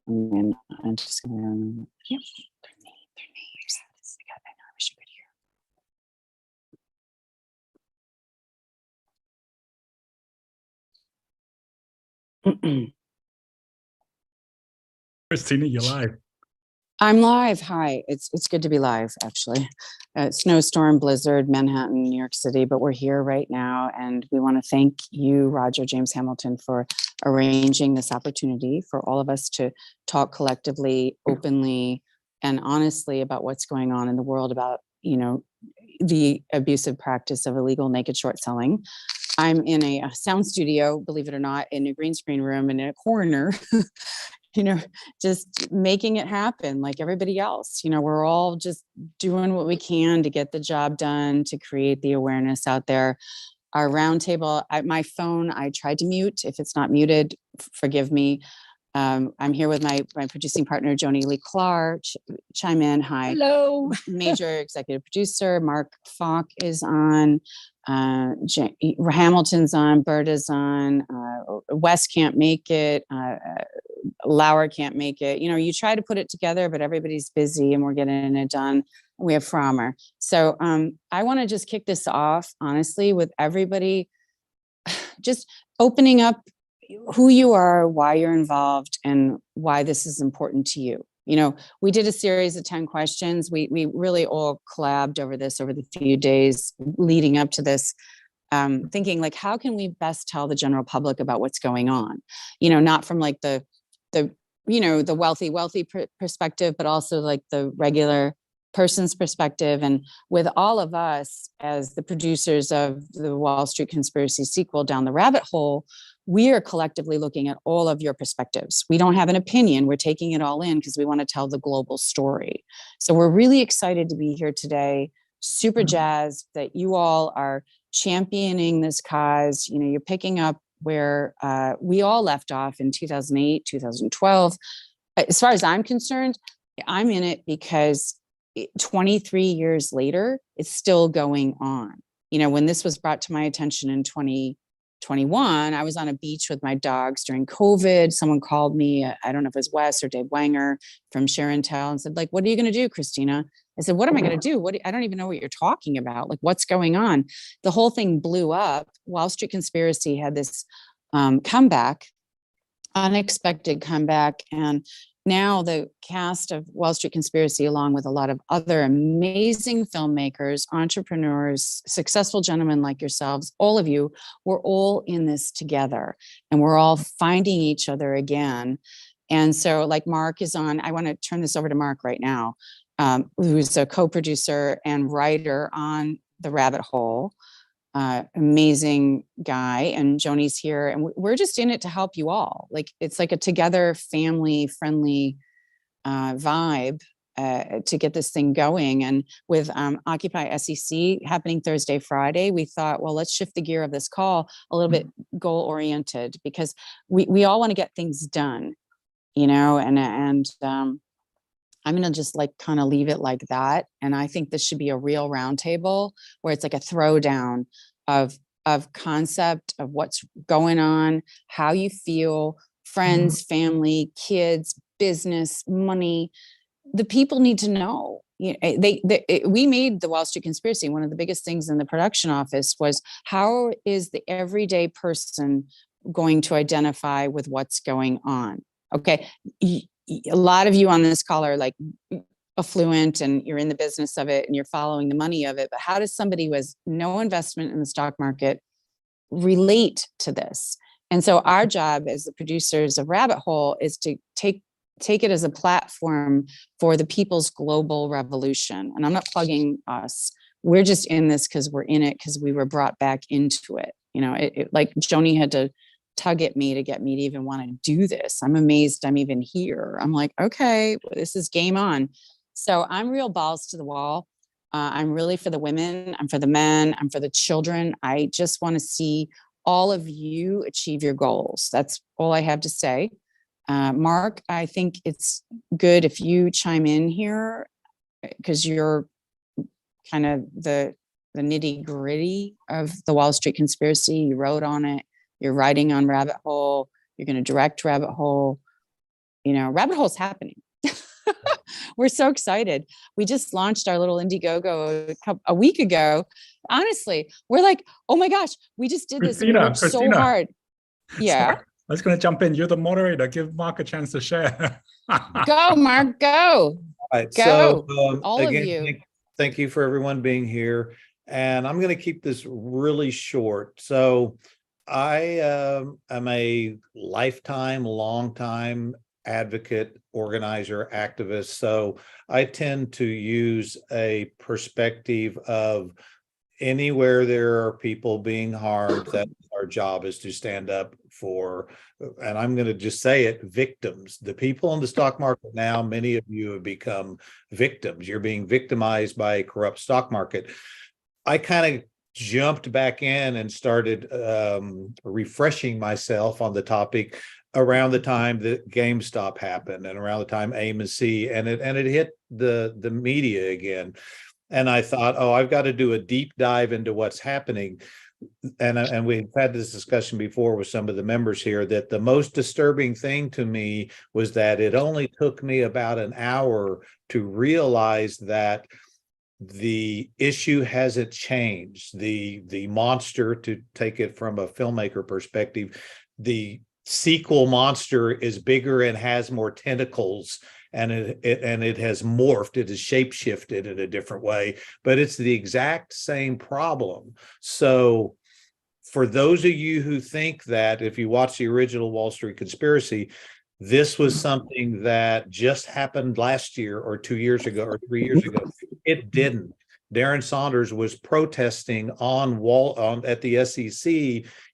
And I'm just gonna, yep, their names. God, I know, I wish you could hear. Christina, you're live. I'm live. Hi. It's good to be live, actually. Snowstorm, blizzard, Manhattan, New York City, but we're here right now, and we want to thank you, Roger James Hamilton, for arranging this opportunity for all of us to talk collectively, openly, and honestly about what's going on in the world about, the abusive practice of illegal naked short selling. I'm in a sound studio, believe it or not, in a green screen room in a corner. Just making it happen like everybody else. We're all just doing what we can to get the job done, to create the awareness out there. Our roundtable, my phone, I tried to mute. If it's not muted, forgive me. I'm here with my producing partner, Joni Lee Clark. Chime in. Hi. Hello. Major executive producer, Mark Falk is on. Hamilton's on. Berta's on. Wes can't make it. Laura can't make it. You try to put it together, but everybody's busy and we're getting it done. We have Frommer. So I want to just kick this off, honestly, with everybody just opening up who you are, why you're involved, and why this is important to you. We did a series of 10 questions. We really all collabed over this over the few days leading up to this, thinking like, how can we best tell the general public about what's going on? Not from like the wealthy perspective, but also like the regular person's perspective. And with all of us as the producers of the Wall Street Conspiracy sequel, Down the Rabbit Hole, we are collectively looking at all of your perspectives. We don't have an opinion. We're taking it all in because we want to tell the global story. So we're really excited to be here today. Super jazzed that you all are championing this cause. You're picking up where we all left off in 2008, 2012. As far as I'm concerned, I'm in it because 23 years later, it's still going on. When this was brought to my attention in 2021, I was on a beach with my dogs during COVID. Someone called me, I don't know if it was Wes or Dave Wanger from Sharon Tell, and said, like, what are you going to do, Christina? I said, what am I going to do? I don't even know what you're talking about. Like, what's going on? The whole thing blew up. Wall Street Conspiracy had this comeback, unexpected comeback. And now the cast of Wall Street Conspiracy, along with a lot of other amazing filmmakers, entrepreneurs, successful gentlemen like yourselves, all of you, we're all in this together and we're all finding each other again. And so like Mark is on, I want to turn this over to Mark right now, who's a co-producer and writer on The Rabbit Hole. Amazing guy, and Joni's here, and we're just in it to help you all. Like, it's like a together family friendly vibe to get this thing going. And with Occupy SEC happening Thursday, Friday, we thought, well, let's shift the gear of this call a little bit goal oriented, because we all want to get things done, and I'm going to just like kind of leave it like that. And I think this should be a real roundtable where it's like a throwdown of concept of what's going on, how you feel, friends, family, kids, business, money. The people need to know. We made the Wall Street Conspiracy. One of the biggest things in the production office was, how is the everyday person going to identify with what's going on? Okay. A lot of you on this call are like affluent and you're in the business of it and you're following the money of it. But how does somebody who has no investment in the stock market relate to this? And so our job as the producers of Rabbit Hole is to take it as a platform for the people's global revolution. And I'm not plugging us. We're just in this because we're in it, because we were brought back into it. Like Joni had to tug at me to get me to even want to do this. I'm amazed I'm even here. I'm like, okay, this is game on. So I'm real balls to the wall. I'm really for the women. I'm for the men. I'm for the children. I just want to see all of you achieve your goals. That's all I have to say. Mark, I think it's good if you chime in here because you're kind of the nitty gritty of the Wall Street conspiracy. You wrote on it. You're writing on Rabbit Hole. You're going to direct Rabbit Hole. You know, Rabbit Hole's happening. We're so excited. We just launched our little Indiegogo a week ago. Honestly, we're like, oh my gosh, we just did this. And we worked so hard. Yeah. Sorry, I was going to jump in. You're the moderator. Give Mark a chance to share. Go, Mark, go. All right. Go. So All again, of you. thank you for everyone being here. And I'm going to keep this really short. So I am a lifetime, long-time advocate, organizer, activist. So I tend to use a perspective of anywhere there are people being harmed, that our job is to stand up for, and I'm going to just say it, victims. The people in the stock market now, many of you have become victims. You're being victimized by a corrupt stock market. I kind of jumped back in and started refreshing myself on the topic around the time that GameStop happened and around the time AMC, and it hit the media again. And I thought, oh, I've got to do a deep dive into what's happening. And we've had this discussion before with some of the members here, that the most disturbing thing to me was that it only took me about an hour to realize that the issue hasn't changed. The monster, to take it from a filmmaker perspective, the sequel monster is bigger and has more tentacles, and it has morphed, it has shapeshifted in a different way, but it's the exact same problem. So for those of you who think that, if you watch the original Wall Street Conspiracy, this was something that just happened last year or 2 years ago or 3 years ago, it didn't. Darren Saunders was protesting at the SEC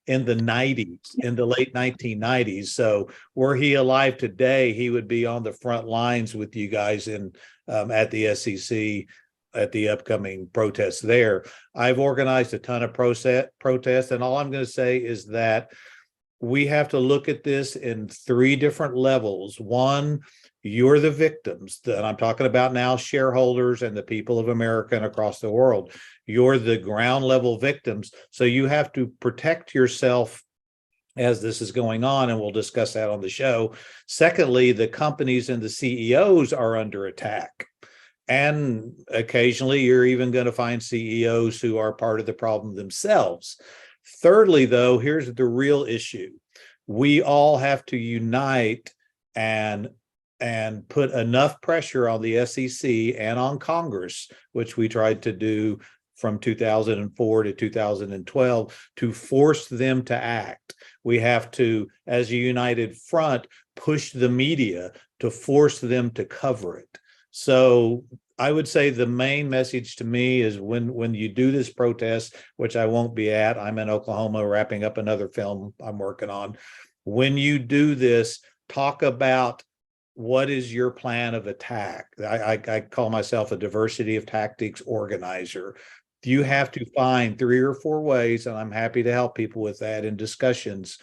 in the 90s, in the late 1990s. So were he alive today, he would be on the front lines with you guys at the SEC at the upcoming protests there. I've organized a ton of protests, and all I'm going to say is that we have to look at this in 3 different levels. One, you're the victims, and I'm talking about now shareholders and the people of America and across the world. You're the ground level victims. So you have to protect yourself as this is going on, and we'll discuss that on the show. Secondly, the companies and the CEOs are under attack. And occasionally you're even going to find CEOs who are part of the problem themselves. Thirdly, though, here's the real issue. We all have to unite and put enough pressure on the SEC and on Congress, which we tried to do from 2004 to 2012, to force them to act. We have to, as a united front, push the media to force them to cover it. So I would say the main message to me is when you do this protest, which I won't be at, I'm in Oklahoma wrapping up another film I'm working on. When you do this, talk about what is your plan of attack. I call myself a diversity of tactics organizer. You have to find 3 or 4 ways, and I'm happy to help people with that in discussions,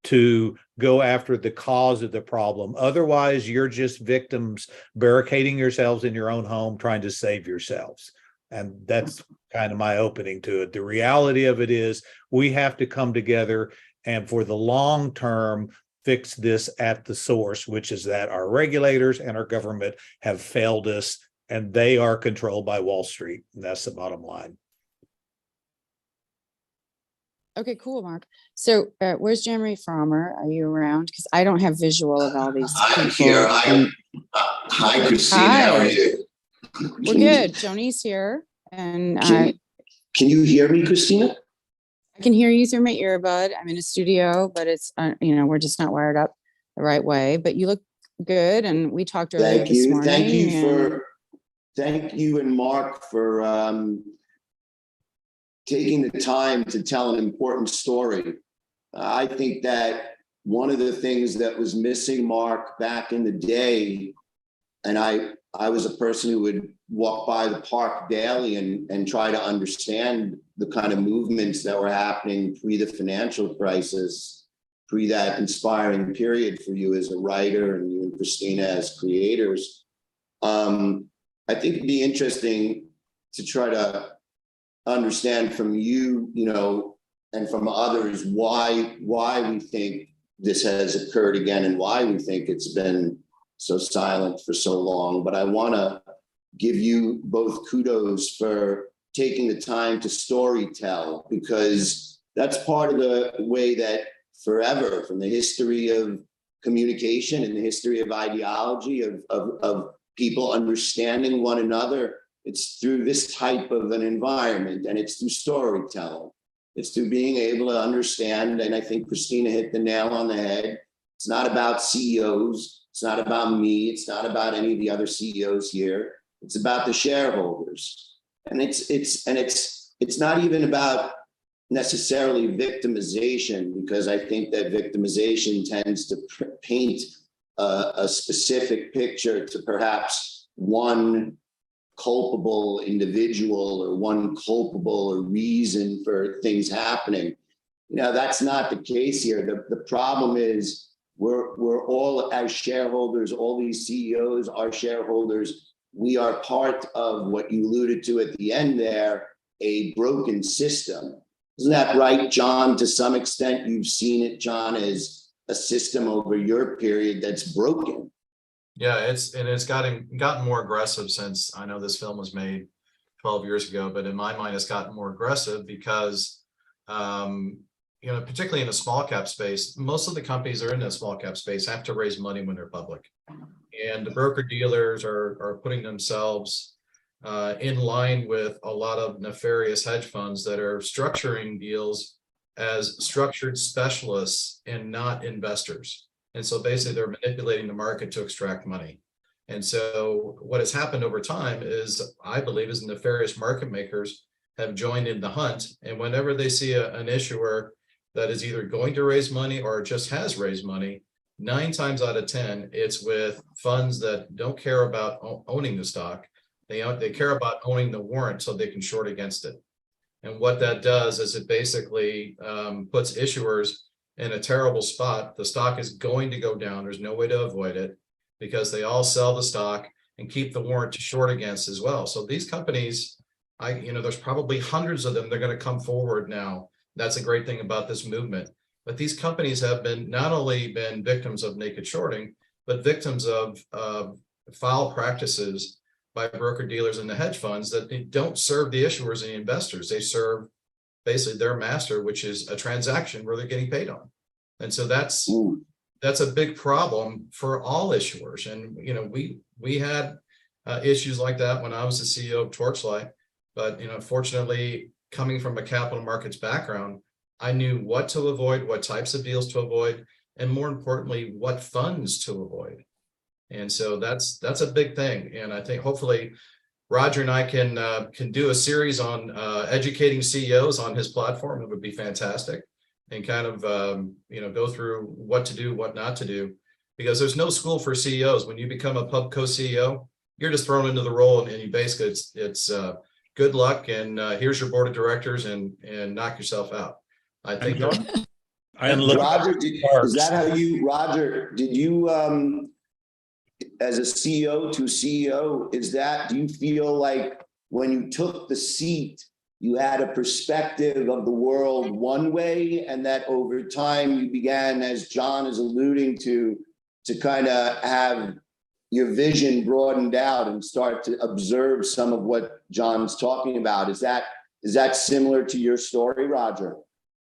to go after the cause of the problem. Otherwise, you're just victims barricading yourselves in your own home, trying to save yourselves. And that's kind of my opening to it. The reality of it is we have to come together and for the long term, fix this at the source, which is that our regulators and our government have failed us, and they are controlled by Wall Street. And that's the bottom line. Okay, cool, Mark. So where's Jeremy Frommer? Are you around? Because I don't have visual of all these people. I'm here. Hi, Christine. Hi. How are you? We're good. Joni's here. And Can you hear me, Christina? I can hear you through my earbud. I'm in a studio, but it's, we're just not wired up the right way. But you look good. And we talked earlier this morning. Thank you and Mark for taking the time to tell an important story. I think that one of the things that was missing, Mark, back in the day, and I was a person who would walk by the park daily and try to understand the kind of movements that were happening pre the financial crisis, pre that inspiring period for you as a writer and you and Christina as creators. I think it'd be interesting to try to understand from you, you know, and from others why we think this has occurred again and why we think it's been so silent for so long. But I want to give you both kudos for taking the time to story tell, because that's part of the way that forever, from the history of communication and the history of ideology, of people understanding one another, it's through this type of an environment, and it's through storytelling. It's through being able to understand, and I think Christina hit the nail on the head. It's not about CEOs. It's not about me. It's not about any of the other CEOs here. It's about the shareholders. And it's not even about necessarily victimization, because I think that victimization tends to paint a specific picture to perhaps one culpable individual or one culpable reason for things happening. You know, that's not the case here. The problem is we're all, as shareholders, all these CEOs are shareholders. We are part of what you alluded to at the end there, a broken system. Isn't that right, John? To some extent, you've seen it, John, as a system over your period that's broken. Yeah, it's gotten more aggressive since, I know this film was made 12 years ago, but in my mind, it's gotten more aggressive because, you know, particularly in the small cap space, most of the companies that are in the small cap space have to raise money when they're public. And the broker dealers are putting themselves in line with a lot of nefarious hedge funds that are structuring deals as structured specialists and not investors. And so basically they're manipulating the market to extract money. And so what has happened over time is, I believe, is nefarious market makers have joined in the hunt. And whenever they see an issuer that is either going to raise money or just has raised money, 9 times out of 10, it's with funds that don't care about owning the stock. They care about owning the warrant so they can short against it. And what that does is it basically puts issuers in a terrible spot. The stock is going to go down. There's no way to avoid it because they all sell the stock and keep the warrant to short against as well. So these companies, there's probably hundreds of them. They're going to come forward now. That's a great thing about this movement. But these companies have been not only been victims of naked shorting, but victims of foul practices by broker dealers and the hedge funds that they don't serve the issuers and the investors. They serve basically their master, which is a transaction where they're getting paid on. And so that's a big problem for all issuers. And, you know, we had issues like that when I was the CEO of Torchlight, but, you know, fortunately, coming from a capital markets background, I knew what to avoid, what types of deals to avoid, and more importantly, what funds to avoid. And so that's a big thing. And I think hopefully Roger and I can do a series on educating CEOs on his platform. It would be fantastic, and kind of go through what to do, what not to do, because there's no school for CEOs. When you become a Pubco CEO, you're just thrown into the role, and you basically it's good luck, and here's your board of directors, and knock yourself out. I think. Roger, is that how you, Roger? Did you as a CEO to CEO, do you feel like when you took the seat, you had a perspective of the world one way, and that over time you began, as John is alluding to kind of have your vision broadened out and start to observe some of what John's talking about? Is that similar to your story, Roger?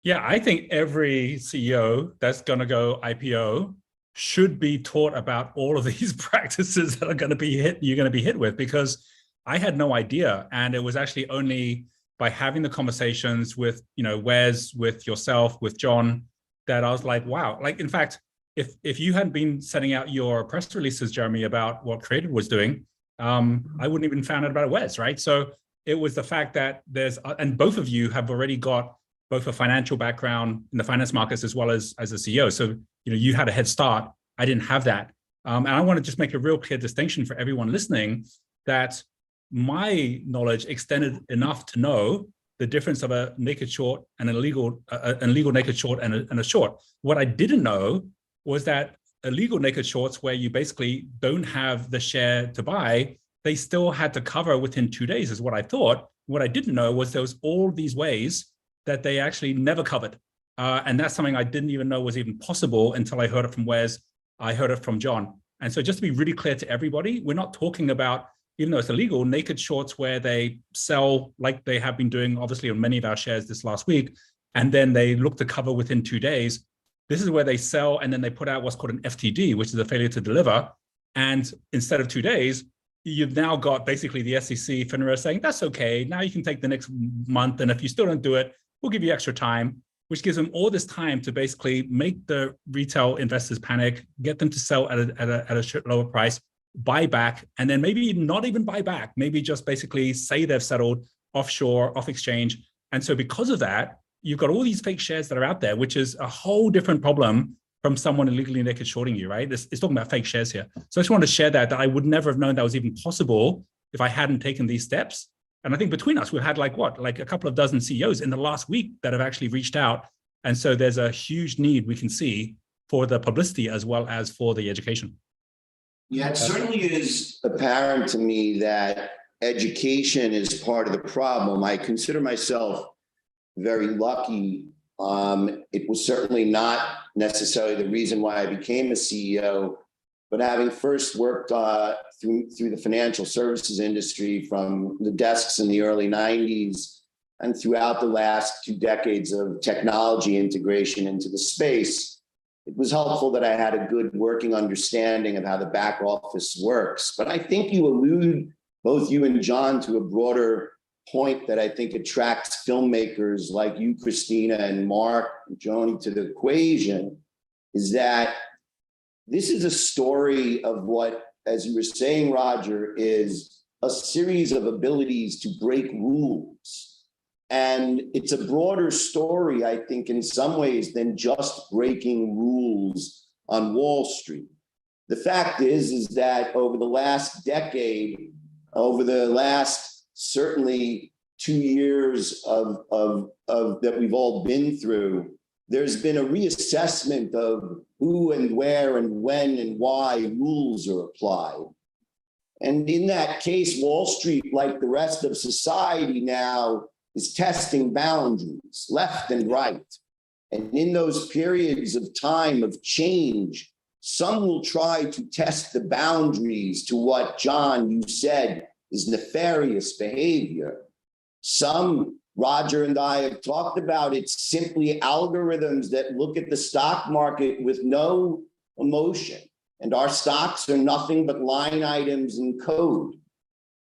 Yeah, I think every CEO that's going to go IPO should be taught about all of these practices that are going to be you're going to be hit with, because I had no idea. And it was actually only by having the conversations with, Wes, with yourself, with John, that I was like, wow. Like, in fact, if you hadn't been sending out your press releases, Jeremy, about what Created was doing, I wouldn't even found out about Wes, right? So it was the fact that and both of you have already got both a financial background in the finance markets as well as a CEO. So, you had a head start. I didn't have that. And I want to just make a real clear distinction for everyone listening that my knowledge extended enough to know the difference of a naked short and an illegal naked short and a short. What I didn't know was that illegal naked shorts, where you basically don't have the share to buy, they still had to cover within 2 days, is what I thought. What I didn't know was there was all these ways that they actually never covered. And that's something I didn't even know was even possible until I heard it from Wes. I heard it from John. And so just to be really clear to everybody, we're not talking about, even though it's illegal, naked shorts where they sell like they have been doing, obviously, on many of our shares this last week, and then they look to cover within 2 days. This is where they sell and then they put out what's called an FTD, which is a failure to deliver. And instead of 2 days, you've now got basically the SEC, FINRA saying, that's okay, now you can take the next month. And if you still don't do it, we'll give you extra time, which gives them all this time to basically make the retail investors panic, get them to sell at a lower price, buy back, and then maybe not even buy back, maybe just basically say they've settled offshore, off exchange. And so because of that, you've got all these fake shares that are out there, which is a whole different problem from someone illegally naked shorting you, right? It's talking about fake shares here. So I just wanted to share that I would never have known that was even possible if I hadn't taken these steps. And I think between us, we've had like a couple of dozen CEOs in the last week that have actually reached out. And so there's a huge need we can see for the publicity as well as for the education. Yeah, it certainly is apparent to me that education is part of the problem. I consider myself very lucky. It was certainly not necessarily the reason why I became a CEO, but having first worked through the financial services industry from the desks in the early 90s and throughout the last 2 decades of technology integration into the space, it was helpful that I had a good working understanding of how the back office works. But I think you allude, both you and John, to a broader point that I think attracts filmmakers like you, Christina, and Mark, and Joni to the equation, is that this is a story of what, as you were saying, Roger, is a series of abilities to break rules. And it's a broader story, I think, in some ways than just breaking rules on Wall Street. The fact is that over the last decade, over the last certainly 2 years of that we've all been through, there's been a reassessment of who and where and when and why rules are applied. And in that case, Wall Street, like the rest of society now, is testing boundaries left and right. And in those periods of time of change, some will try to test the boundaries to what, John, you said is nefarious behavior. Some, Roger and I have talked about, it's simply algorithms that look at the stock market with no emotion. And our stocks are nothing but line items and code.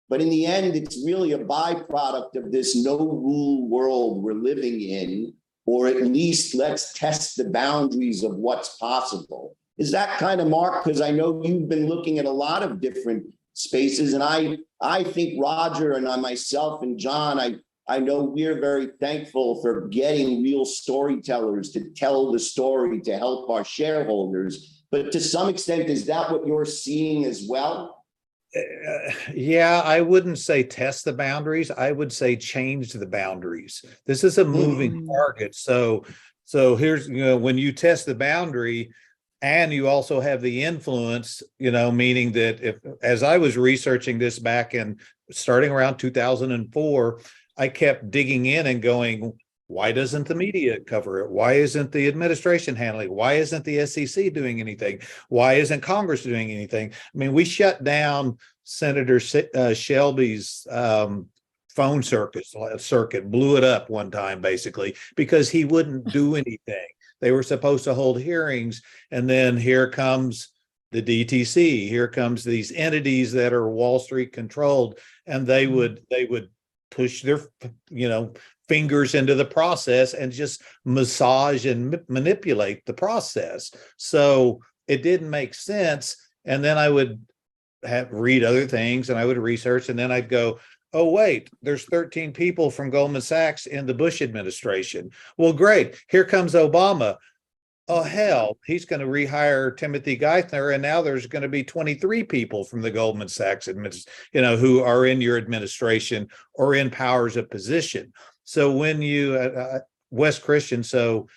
But in the end, it's really a byproduct of this no rule world we're living in, or at least let's test the boundaries of what's possible. Is that kind of, Mark? Because I know you've been looking at a lot of different spaces, and I think Roger and I myself and John, I know we're very thankful for getting real storytellers to tell the story to help our shareholders. But to some extent, is that what you're seeing as well? Yeah, I wouldn't say test the boundaries. I would say change the boundaries. This is a moving target. So here's, when you test the boundary and you also have the influence, meaning that if, as I was researching this back in starting around 2004, I kept digging in and going, why doesn't the media cover it? Why isn't the administration handling it? Why isn't the SEC doing anything? Why isn't Congress doing anything? I mean, we shut down Senator Shelby's phone circuit, blew it up one time, basically, because he wouldn't do anything. They were supposed to hold hearings, and then here comes the DTC. Here comes these entities that are Wall Street controlled, and they would push their, fingers into the process and just massage and manipulate the process. So it didn't make sense. And then I would read other things and I would research, and then I'd go, oh, wait, there's 13 people from Goldman Sachs in the Bush administration. Well, great. Here comes Obama. oh, hell, he's going to rehire Timothy Geithner. And now there's going to be 23 people from the Goldman Sachs who are in your administration or in powers of position. So when Wes Christian, so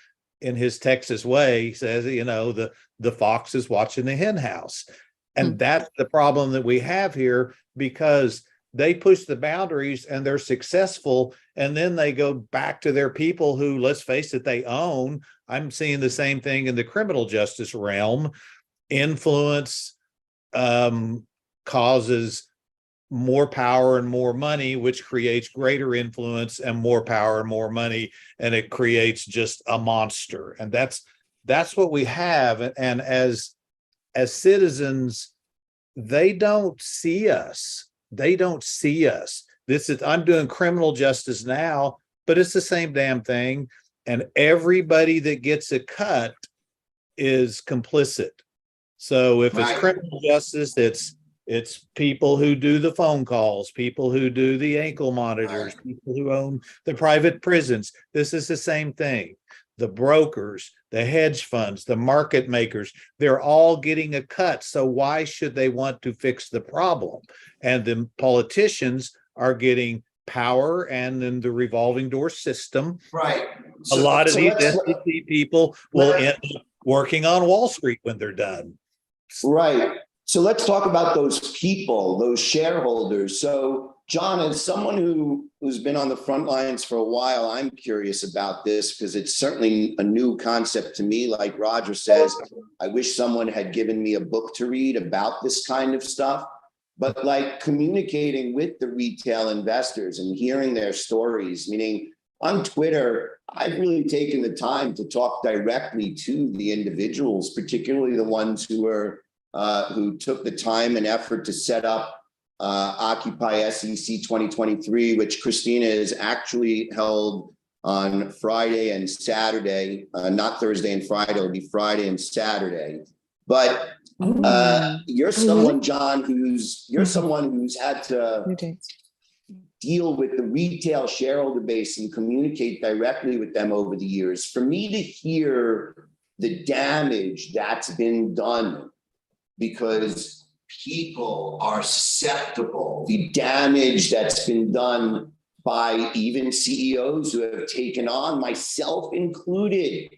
in his Texas way, says, the fox is watching the hen house. And that's the problem that we have here, because they push the boundaries and they're successful. And then they go back to their people who, let's face it, they own. I'm seeing the same thing in the criminal justice realm. Influence causes more power and more money, which creates greater influence and more power and more money. And it creates just a monster. And that's what we have. And as citizens, they don't see us. They don't see us. I'm doing criminal justice now, but it's the same damn thing. And everybody that gets a cut is complicit. So if it's criminal justice, it's people who do the phone calls, people who do the ankle monitors, people who own the private prisons. This is the same thing. The brokers, the hedge funds, the market makers, they're all getting a cut. So why should they want to fix the problem? And the politicians are getting power, and then the revolving door system. Right. A lot of these SEC people will end up working on Wall Street when they're done. Right. So let's talk about those people, those shareholders. So John, as someone who's been on the front lines for a while, I'm curious about this because it's certainly a new concept to me. Like Roger says, I wish someone had given me a book to read about this kind of stuff. But like communicating with the retail investors and hearing their stories, meaning on Twitter, I've really taken the time to talk directly to the individuals, particularly the ones who took the time and effort to set up Occupy SEC 2023, which Christina is actually held on Friday and Saturday, not Thursday and Friday, it'll be Friday and Saturday. But you're someone, John, who's had to deal with the retail shareholder base and communicate directly with them over the years. For me to hear the damage that's been done because people are susceptible, the damage that's been done by even CEOs who have taken on, myself included,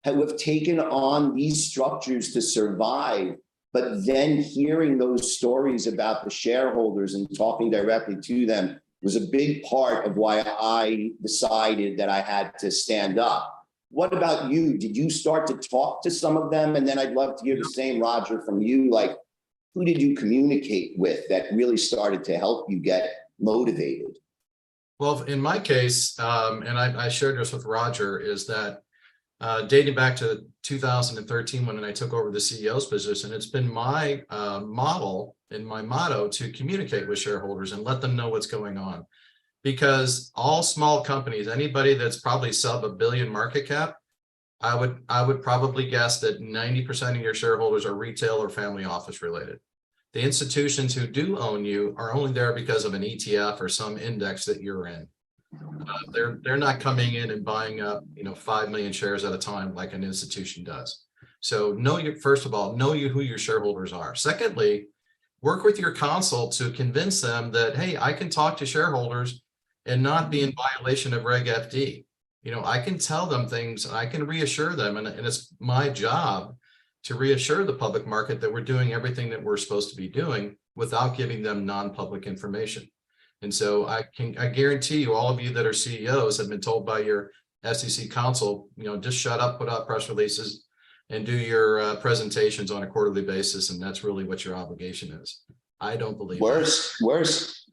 who have taken on these structures to survive, but then hearing those stories about the shareholders and talking directly to them was a big part of why I decided that I had to stand up. What about you? Did you start to talk to some of them? And then I'd love to hear the same, Roger, from you. Like, who did you communicate with that really started to help you get motivated? Well, in my case, and I shared this with Roger, is that dating back to 2013 when I took over the CEO's position, it's been my model and my motto to communicate with shareholders and let them know what's going on. Because all small companies, anybody that's probably sub $1 billion market cap, I would probably guess that 90% of your shareholders are retail or family office related. The institutions who do own you are only there because of an ETF or some index that you're in. They're not coming in and buying up 5 million shares at a time like an institution does. So first of all, know who your shareholders are. Secondly, work with your counsel to convince them that, hey, I can talk to shareholders and not be in violation of Reg FD. I can tell them things, I can reassure them, and it's my job to reassure the public market that we're doing everything that we're supposed to be doing without giving them non-public information. And so I guarantee you, all of you that are CEOs have been told by your SEC counsel, just shut up, put out press releases, and do your presentations on a quarterly basis, and that's really what your obligation is. I don't believe worse.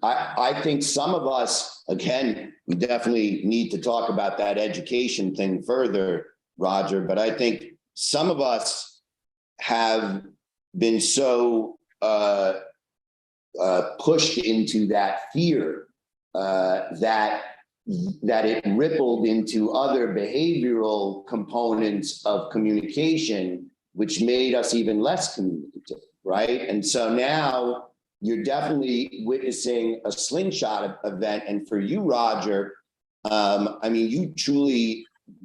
I think some of us, again, we definitely need to talk about that education thing further, Roger, but I think some of us have been so pushed into that fear that it rippled into other behavioral components of communication, which made us even less communicative, right? And so now you're definitely witnessing a slingshot event. And for you, Roger, you truly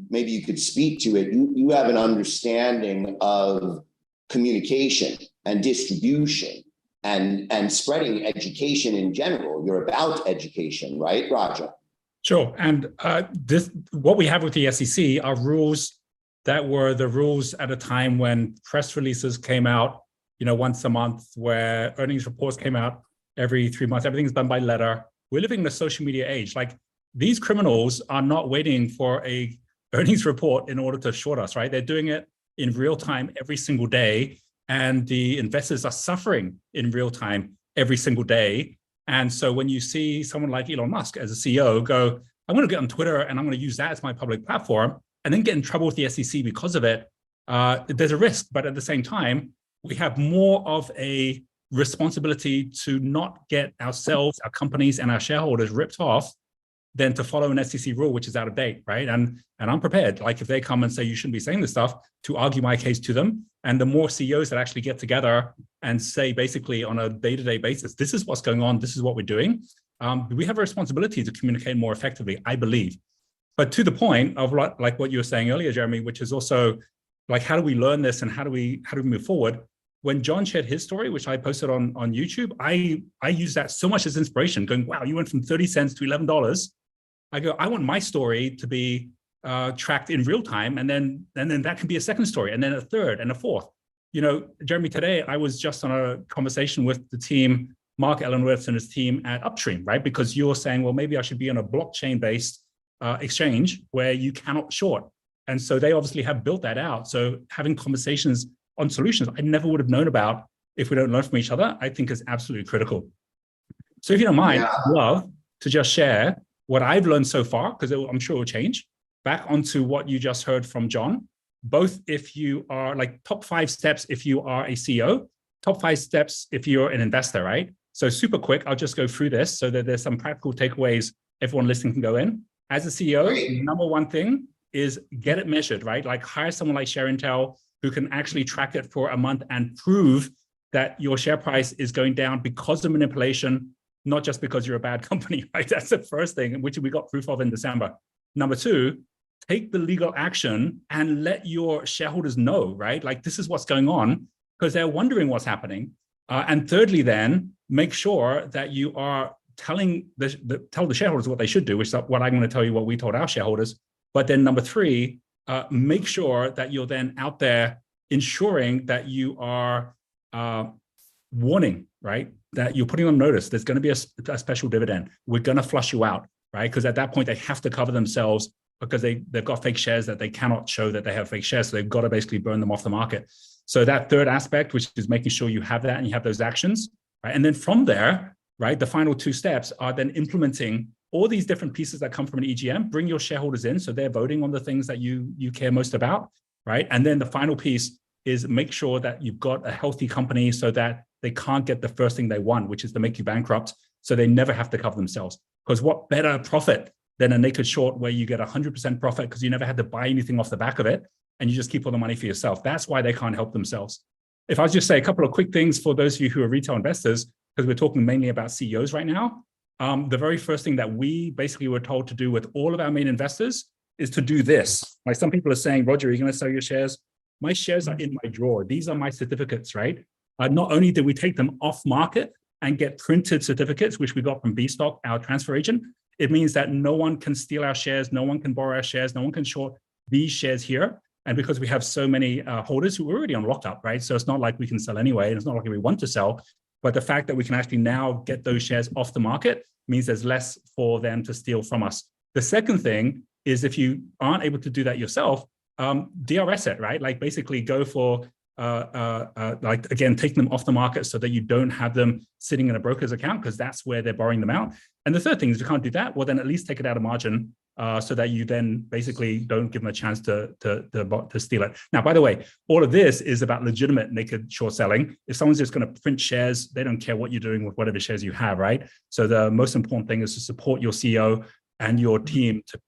maybe you could speak to it. You have an understanding of communication and distribution and spreading education in general. You're about education, right, Raja? Sure. And what we have with the SEC are rules that were the rules at a time when press releases came out, once a month, where earnings reports came out every 3 months. Everything's done by letter. We're living in a social media age. Like, these criminals are not waiting for a earnings report in order to short us, right? They're doing it in real time every single day. And the investors are suffering in real time every single day. And so when you see someone like Elon Musk as a CEO go, I'm going to get on Twitter and I'm going to use that as my public platform, and then get in trouble with the SEC because of it, there's a risk. But at the same time, we have more of a responsibility to not get ourselves, our companies, and our shareholders ripped off than to follow an SEC rule, which is out of date, right? And I'm prepared, like, if they come and say you shouldn't be saying this stuff, to argue my case to them. And the more CEOs that actually get together and say, basically on a day-to-day basis, this is what's going on, this is what we're doing, we have a responsibility to communicate more effectively, I believe. But to the point of like what you were saying earlier, Jeremy, which is also like, how do we learn this and how do we move forward? When John shared his story, which I posted on YouTube, I use that so much as inspiration, going, wow, you went from 30 cents to $11. I go, I want my story to be tracked in real time, and then that can be a second story, and then a third and a fourth. Jeremy, today I was just on a conversation with the team, Mark Ellenworth and his team at Upstream, right? Because you're saying, well, maybe I should be on a blockchain-based exchange where you cannot short. And so they obviously have built that out. So having conversations on solutions I never would have known about if we don't learn from each other, I think is absolutely critical. So if you don't mind, I'd love to just share what I've learned so far, because I'm sure it will change, back onto what you just heard from John, both if you are like top 5 steps if you are a CEO, top 5 steps if you're an investor, right? So super quick, I'll just go through this so that there's some practical takeaways everyone listening can go in. As a CEO, number one thing is get it measured, right? Like, hire someone like ShareIntel who can actually track it for a month and prove that your share price is going down because of manipulation, not just because you're a bad company, right? That's the first thing, which we got proof of in December. Number 2, take the legal action and let your shareholders know, right? Like, this is what's going on, because they're wondering what's happening. And thirdly, then make sure that you are telling tell the shareholders what they should do, which is what I'm going to tell you what we told our shareholders. But then number 3, make sure that you're then out there ensuring that you are warning, right? That you're putting on notice. There's going to be a special dividend. We're going to flush you out, right? Because at that point, they have to cover themselves because they've got fake shares that they cannot show that they have fake shares. So they've got to basically burn them off the market. So that third aspect, which is making sure you have that and you have those actions, right? And then from there, right, the final 2 steps are then implementing all these different pieces that come from an EGM. Bring your shareholders in so they're voting on the things that you care most about, right? And then the final piece is make sure that you've got a healthy company so that they can't get the first thing they want, which is to make you bankrupt, so they never have to cover themselves. Because what better profit than a naked short where you get 100% profit because you never had to buy anything off the back of it and you just keep all the money for yourself. That's why they can't help themselves. If I was just say a couple of quick things for those of you who are retail investors, because we're talking mainly about CEOs right now, the very first thing that we basically were told to do with all of our main investors is to do this. Like, some people are saying, Roger, are you going to sell your shares? My shares are in my drawer. These are my certificates, right? Not only did we take them off market and get printed certificates, which we got from BStock, our transfer agent, it means that no one can steal our shares, no one can borrow our shares, no one can short these shares here. And because we have so many holders who are already on lockup, right? So it's not like we can sell anyway. And it's not like we want to sell. But the fact that we can actually now get those shares off the market means there's less for them to steal from us. The second thing is, if you aren't able to do that yourself, DRS it, right? Like, basically go for, like, again, take them off the market so that you don't have them sitting in a broker's account, because that's where they're borrowing them out. And the third thing is, if you can't do that, well, then at least take it out of margin so that you then basically don't give them a chance to steal it. Now, by the way, all of this is about legitimate naked short selling. If someone's just going to print shares, they don't care what you're doing with whatever shares you have, right? So the most important thing is to support your CEO and your team to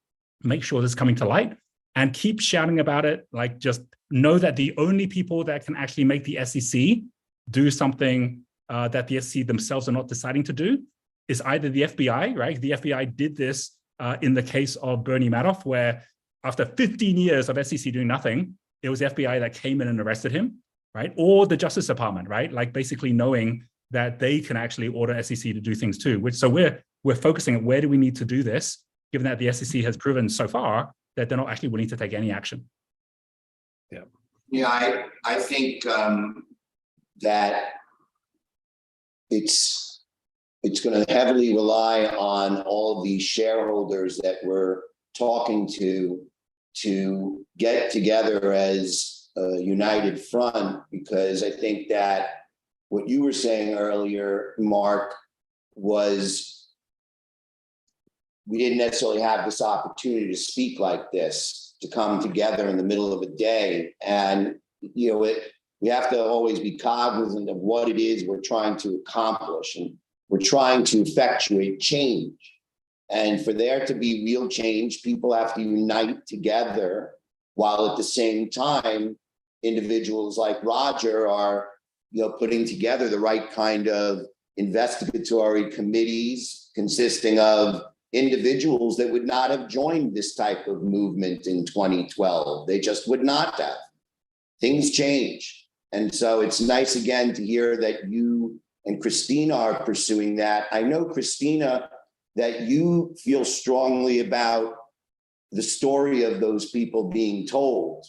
make sure this is coming to light, and keep shouting about it. Like, just know that the only people that can actually make the SEC do something that the SEC themselves are not deciding to do is either the FBI, right? The FBI did this in the case of Bernie Madoff, where after 15 years of SEC doing nothing, it was the FBI that came in and arrested him, right? Or the Justice Department, right? Like basically knowing that they can actually order SEC to do things too. So we're focusing on where do we need to do this, given that the SEC has proven so far that they're not actually willing to take any action. Yeah, I think that it's going to heavily rely on all of these shareholders that we're talking to get together as a united front, because I think that what you were saying earlier, Mark, was we didn't necessarily have this opportunity to speak like this, to come together in the middle of a day. And, you know, we have to always be cognizant of what it is we're trying to accomplish. And we're trying to effectuate change. And for there to be real change, people have to unite together, while at the same time, individuals like Roger are, you know, putting together the right kind of investigatory committees consisting of individuals that would not have joined this type of movement in 2012. They just would not have. Things change. And so it's nice again to hear that you and Christina are pursuing that. I know, Christina, that you feel strongly about the story of those people being told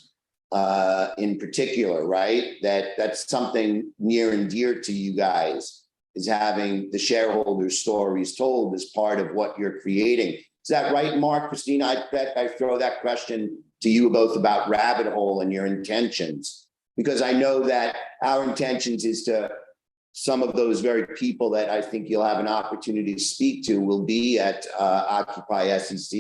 in particular, right? That's something near and dear to you guys, is having the shareholder stories told as part of what you're creating. Is that right, Mark? Christina, I bet I throw that question to you both about Rabbit Hole and your intentions, because I know that our intentions is to, some of those very people that I think you'll have an opportunity to speak to will be at Occupy SEC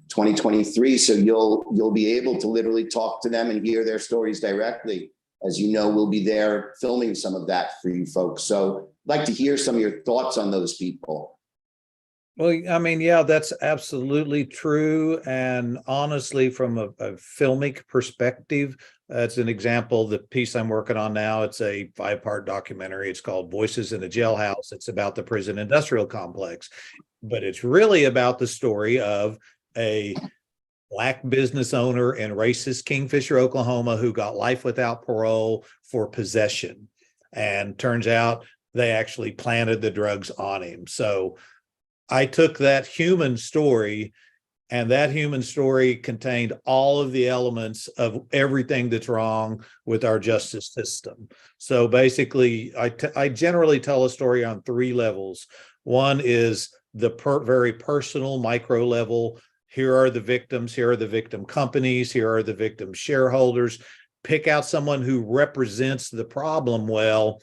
2023. So you'll be able to literally talk to them and hear their stories directly. As you know, we'll be there filming some of that for you folks. So I'd like to hear some of your thoughts on those people. Well, I mean, yeah, that's absolutely true. And honestly, from a filmic perspective, that's an example. The piece I'm working on now, it's a 5-part documentary. It's called Voices in a Jailhouse. It's about the prison industrial complex, but it's really about the story of a Black business owner in racist Kingfisher, Oklahoma, who got life without parole for possession. And turns out they actually planted the drugs on him. So I took that human story, and that human story contained all of the elements of everything that's wrong with our justice system. So basically, I generally tell a story on 3 levels. One is the very personal micro level. Here are the victims, here are the victim companies, here are the victim shareholders. Pick out someone who represents the problem well,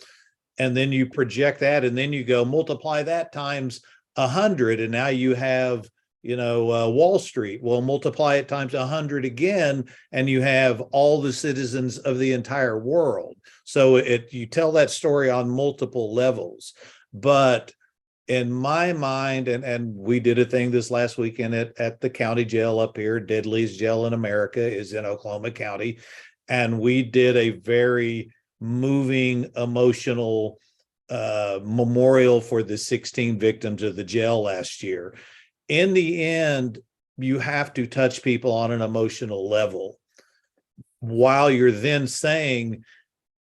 and then you project that, and then you go multiply that times 100, and now you have, you know, Wall Street. Well, multiply it times 100 again, and you have all the citizens of the entire world. So you tell that story on multiple levels. But in my mind, and we did a thing this last weekend at the county jail up here, deadliest jail in America is in Oklahoma County, and we did a very moving, emotional memorial for the 16 victims of the jail last year. In the end, you have to touch people on an emotional level, while you're then saying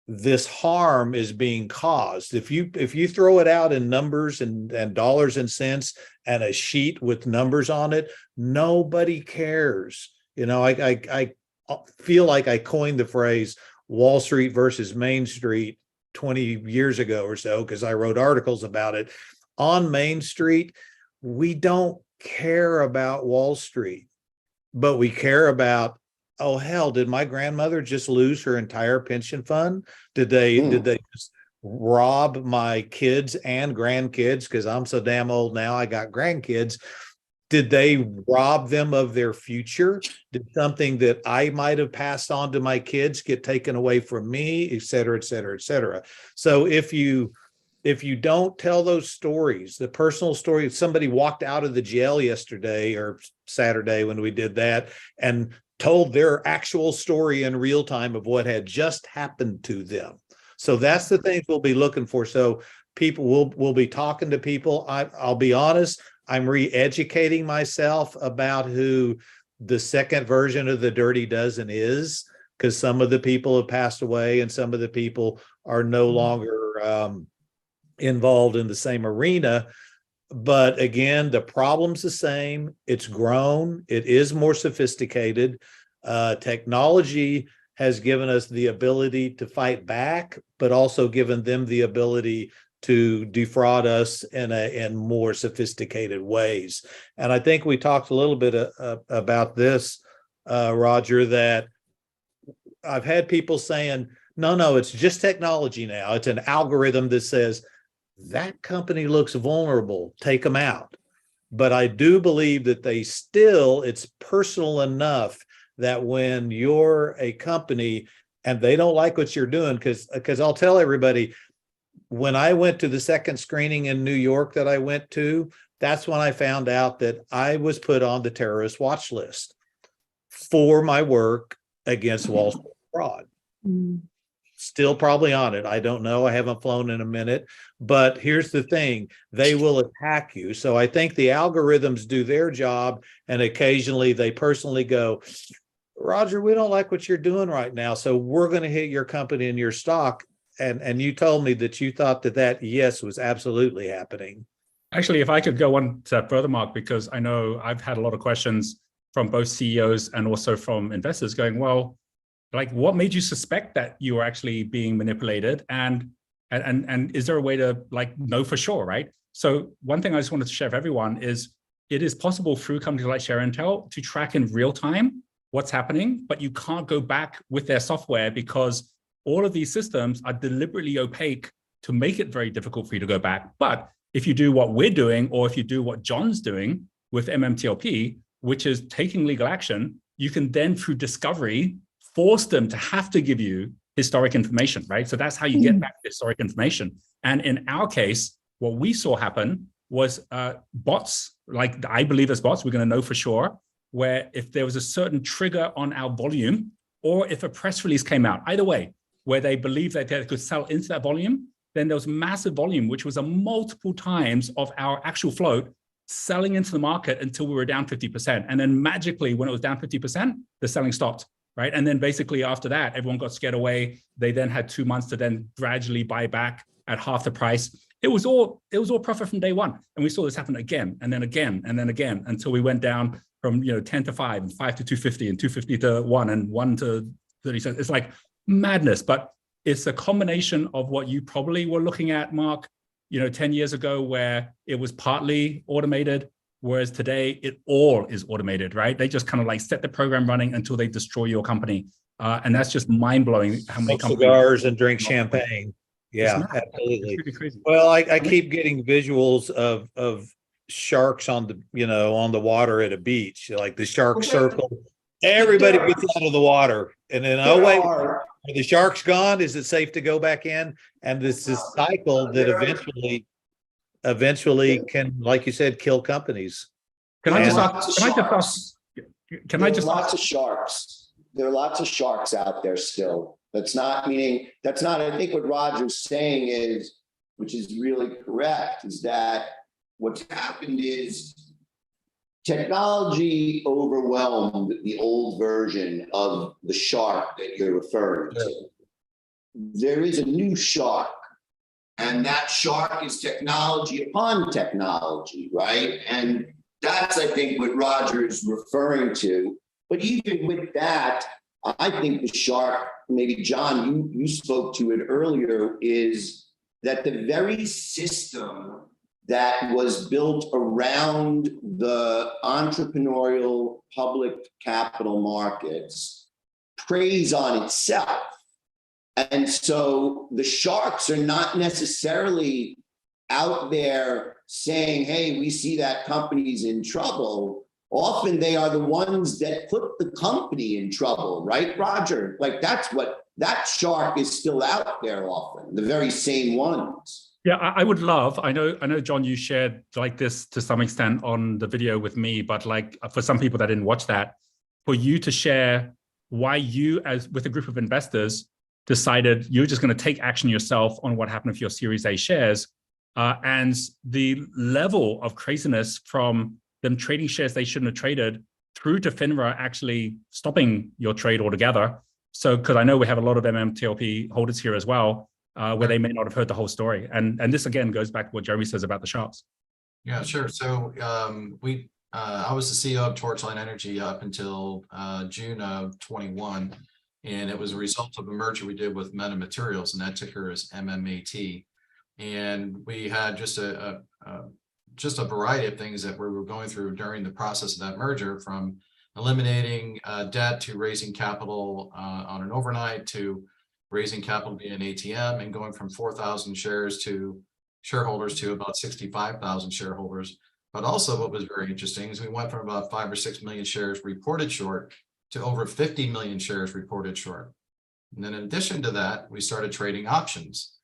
this harm is being caused. If you throw it out in numbers and dollars and cents and a sheet with numbers on it, nobody cares. You know, I feel like I coined the phrase Wall Street versus Main Street 20 years ago or so, because I wrote articles about it. On Main Street, we don't care about Wall Street, but we care about, oh hell, did my grandmother just lose her entire pension fund? Did they just rob my kids and grandkids? Because I'm so damn old now, I got grandkids. Did they rob them of their future? Did something that I might have passed on to my kids get taken away from me, et cetera, et cetera, et cetera? So if you don't tell those stories, the personal story, somebody walked out of the jail yesterday or Saturday when we did that and told their actual story in real time of what had just happened to them. So that's the things we'll be looking for. So people will be talking to people. I'll be honest, I'm re-educating myself about who the second version of the Dirty Dozen is, because some of the people have passed away and some of the people are no longer involved in the same arena. But again, the problem's the same. It's grown. It is more sophisticated. Technology has given us the ability to fight back, but also given them the ability to defraud us in more sophisticated ways. And I think we talked a little bit about this, Roger, that I've had people saying, no, it's just technology now. It's an algorithm that says that company looks vulnerable, take them out. But I do believe that it's personal enough that when you're a company and they don't like what you're doing, because I'll tell everybody, when I went to the second screening in New York that I went to, that's when I found out that I was put on the terrorist watch list for my work against Wall Street fraud. Still probably on it. I don't know. I haven't flown in a minute. But here's the thing. They will attack you. So I think the algorithms do their job. And occasionally they personally go, Roger, we don't like what you're doing right now. So we're going to hit your company and your stock. And you told me that you thought that yes, was absolutely happening. Actually, if I could go one step further, Mark, because I know I've had a lot of questions from both CEOs and also from investors going, well, like, what made you suspect that you were actually being manipulated? And is there a way to like know for sure, right? So one thing I just wanted to share with everyone is it is possible through companies like ShareIntel to track in real time what's happening, but you can't go back with their software because all of these systems are deliberately opaque to make it very difficult for you to go back. But if you do what we're doing, or if you do what John's doing with MMTLP, which is taking legal action, you can then through discovery force them to have to give you historic information, right? So that's how you get back historic information. And in our case, what we saw happen was bots, like I believe as bots, we're going to know for sure, where if there was a certain trigger on our volume, or if a press release came out, either way, where they believed that they could sell into that volume, then there was massive volume, which was a multiple times of our actual float selling into the market until we were down 50%. And then magically, when it was down 50%, the selling stopped, right? And then basically after that, everyone got scared away. They then had 2 months to then gradually buy back at half the price. It was all profit from day one. And we saw this happen again, and then again, and then again, until we went down from 10 to 5 and 5 to 250 and 250 to 1 and 1 to 30 cents. It's like madness, but it's a combination of what you probably were looking at, Mark, 10 years ago, where it was partly automated, whereas today it all is automated, right? They just kind of like set the program running until they destroy your company. And that's just mind blowing how many companies cigars and drink champagne. Yeah, absolutely. It's really crazy. Well, I keep getting visuals of sharks on the water at a beach, like the shark circle. Everybody gets out of the water, and then are the sharks gone? Is it safe to go back in? And this cycle that eventually can, like you said, kill companies. There are lots of sharks. There are lots of sharks out there still. I think what Roger's saying is, which is really correct, is that what's happened is technology overwhelmed the old version of the shark that you're referring to. There is a new shark, and that shark is technology upon technology, right? And that's, I think, what Roger is referring to. But even with that, I think the shark, maybe John, you spoke to it earlier, is that the very system that was built around the entrepreneurial public capital markets preys on itself. And so the sharks are not necessarily out there saying, hey, we see that company's in trouble. Often they are the ones that put the company in trouble, right, Roger? Like that shark is still out there often, the very same ones. Yeah, I would love, I know, John, you shared like this to some extent on the video with me, but like for some people that didn't watch that, for you to share why you, as with a group of investors, decided you're just going to take action yourself on what happened with your Series A shares, and the level of craziness from them trading shares they shouldn't have traded through to FINRA actually stopping your trade altogether. So, because I know we have a lot of MMTLP holders here as well, where they may not have heard the whole story. And this again goes back to what Jeremy says about the sharps. Yeah, sure. So I was the CEO of Torchline Energy up until June of 21, and it was a result of a merger we did with Meta Materials, and that ticker is MMAT. And we had just a variety of things that we were going through during the process of that merger, from eliminating debt to raising capital on an overnight, to raising capital via an ATM, and going from 4,000 shares to shareholders to about 65,000 shareholders. But also what was very interesting is we went from about 5 or 6 million shares reported short to over 50 million shares reported short. And then in addition to that, we started trading options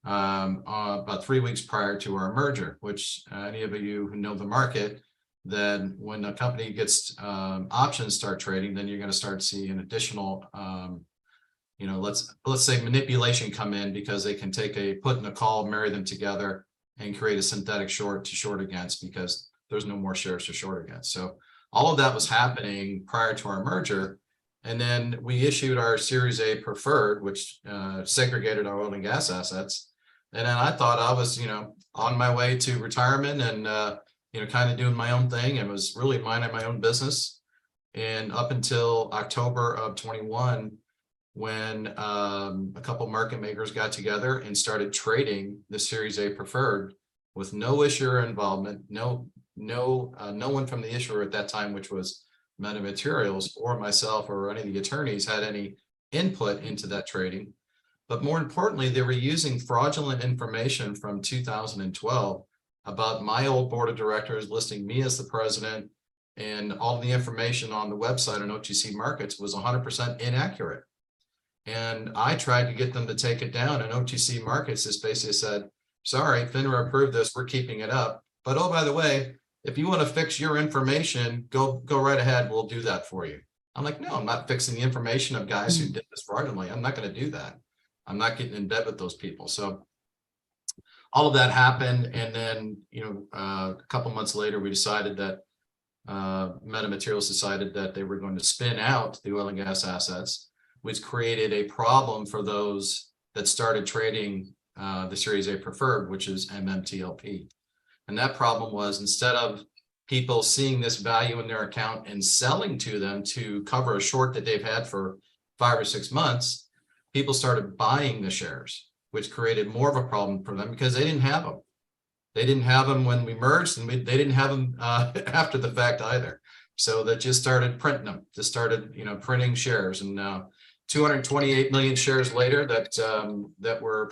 about 3 weeks prior to our merger, which any of you who know the market, then when a company gets options start trading, then you're going to start seeing additional let's say manipulation come in, because they can take a put and a call, marry them together, and create a synthetic short to short against, because there's no more shares to short against. So all of that was happening prior to our merger. And then we issued our Series A preferred, which segregated our oil and gas assets. And then I thought I was, on my way to retirement and, kind of doing my own thing, and was really minding my own business. And up until October of 21, when a couple market makers got together and started trading the Series A preferred with no issuer involvement, no one from the issuer at that time, which was Meta Materials, or myself or any of the attorneys, had any input into that trading. But more importantly, they were using fraudulent information from 2012 about my old board of directors, listing me as the president, and all the information on the website on OTC Markets was 100% inaccurate. And I tried to get them to take it down, and OTC Markets just basically said, sorry, FINRA approved this, we're keeping it up. But oh, by the way, if you want to fix your information, go right ahead, we'll do that for you. I'm like, no, I'm not fixing the information of guys who did this fraudulently. I'm not going to do that. I'm not getting in bed with those people. So all of that happened. And then, a couple months later, we decided that Meta Materials decided that they were going to spin out the oil and gas assets, which created a problem for those that started trading the Series A preferred, which is MMTLP. And that problem was, instead of people seeing this value in their account and selling to them to cover a short that they've had for 5 or 6 months, people started buying the shares, which created more of a problem for them, because they didn't have them. They didn't have them when we merged, and they didn't have them after the fact either. So they just started printing them, just started, printing shares. And 228 million shares later that were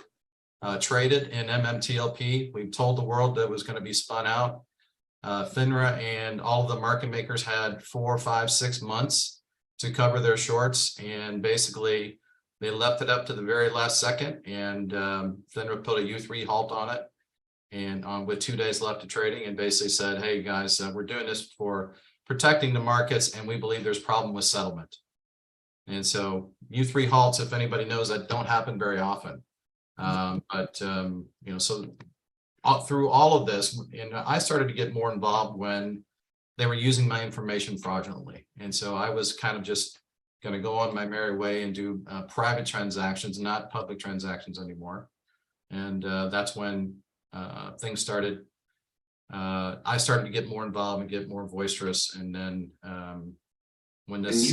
traded in MMTLP. We told the world that it was going to be spun out. FINRA and all of the market makers had 4, 5, 6 months to cover their shorts, and basically they left it up to the very last second. And FINRA put a U3 halt on it, and with 2 days left of trading, and basically said, "Hey guys, we're doing this for protecting the markets, and we believe there's a problem with settlement." And so U3 halts, if anybody knows, that don't happen very often. So through all of this, and I started to get more involved when they were using my information fraudulently. And so I was kind of just going to go on my merry way and do private transactions, not public transactions anymore. And that's when things started. I started to get more involved and get more boisterous. And then when this, and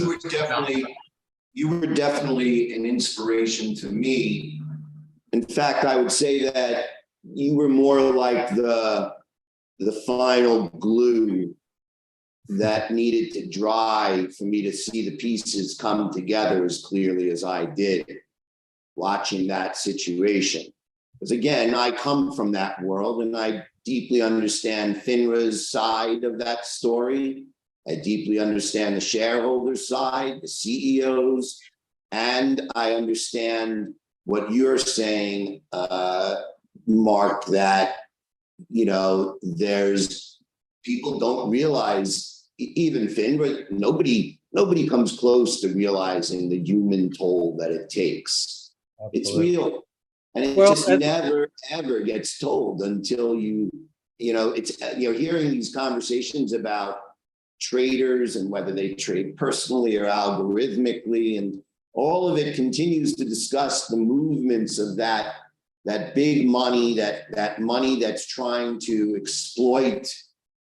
you were definitely an inspiration to me. In fact, I would say that you were more like the final glue that needed to dry for me to see the pieces come together as clearly as I did watching that situation. Because again, I come from that world, and I deeply understand FINRA's side of that story. I deeply understand the shareholders' side, the CEOs, and I understand what you're saying, Mark, that, there's people don't realize, even FINRA, nobody comes close to realizing the human toll that it takes. Absolutely. It's real. And it just never, ever gets told until it's, hearing these conversations about traders and whether they trade personally or algorithmically. And all of it continues to discuss the movements of that big money, that money that's trying to exploit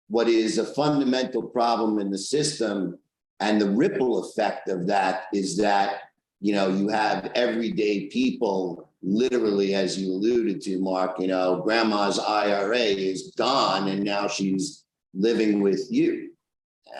what is a fundamental problem in the system. And the ripple effect of that is that, you know, you have everyday people, literally, as you alluded to, Mark, you know, grandma's IRA is gone and now she's living with you.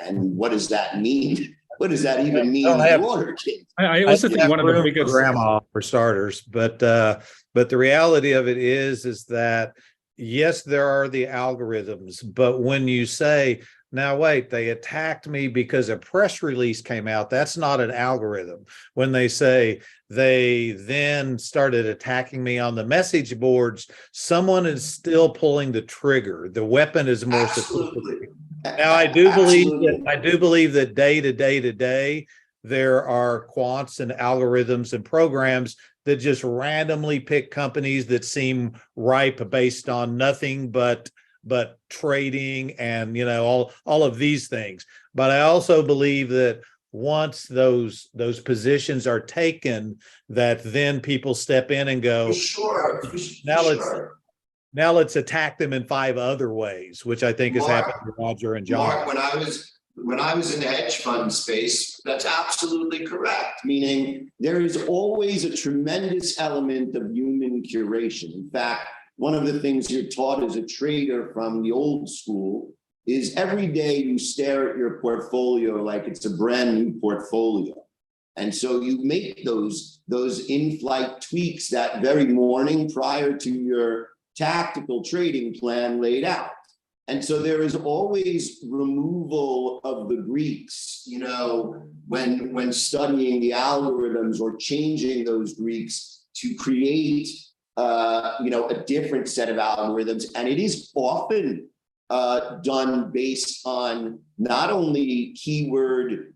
And what does that mean? What does that even mean to your kids? I also think one of the biggest grandma for starters, but the reality of it is that yes, there are the algorithms, but when you say, now wait, they attacked me because a press release came out, that's not an algorithm. When they say they then started attacking me on the message boards, someone is still pulling the trigger. The weapon is more sophisticated. Now, I do believe that day to day, there are quants and algorithms and programs that just randomly pick companies that seem ripe based on nothing but trading and, you know, all of these things. But I also believe that once those positions are taken, that then people step in and go, now let's attack them in 5 other ways, which I think has happened to Roger and John. Mark, when I was in the hedge fund space, that's absolutely correct. Meaning there is always a tremendous element of human curation. In fact, one of the things you're taught as a trader from the old school is every day you stare at your portfolio like it's a brand new portfolio. And so you make those in-flight tweaks that very morning prior to your tactical trading plan laid out. And so there is always removal of the Greeks, you know, when studying the algorithms or changing those Greeks to create, you know, a different set of algorithms. And it is often done based on not only keyword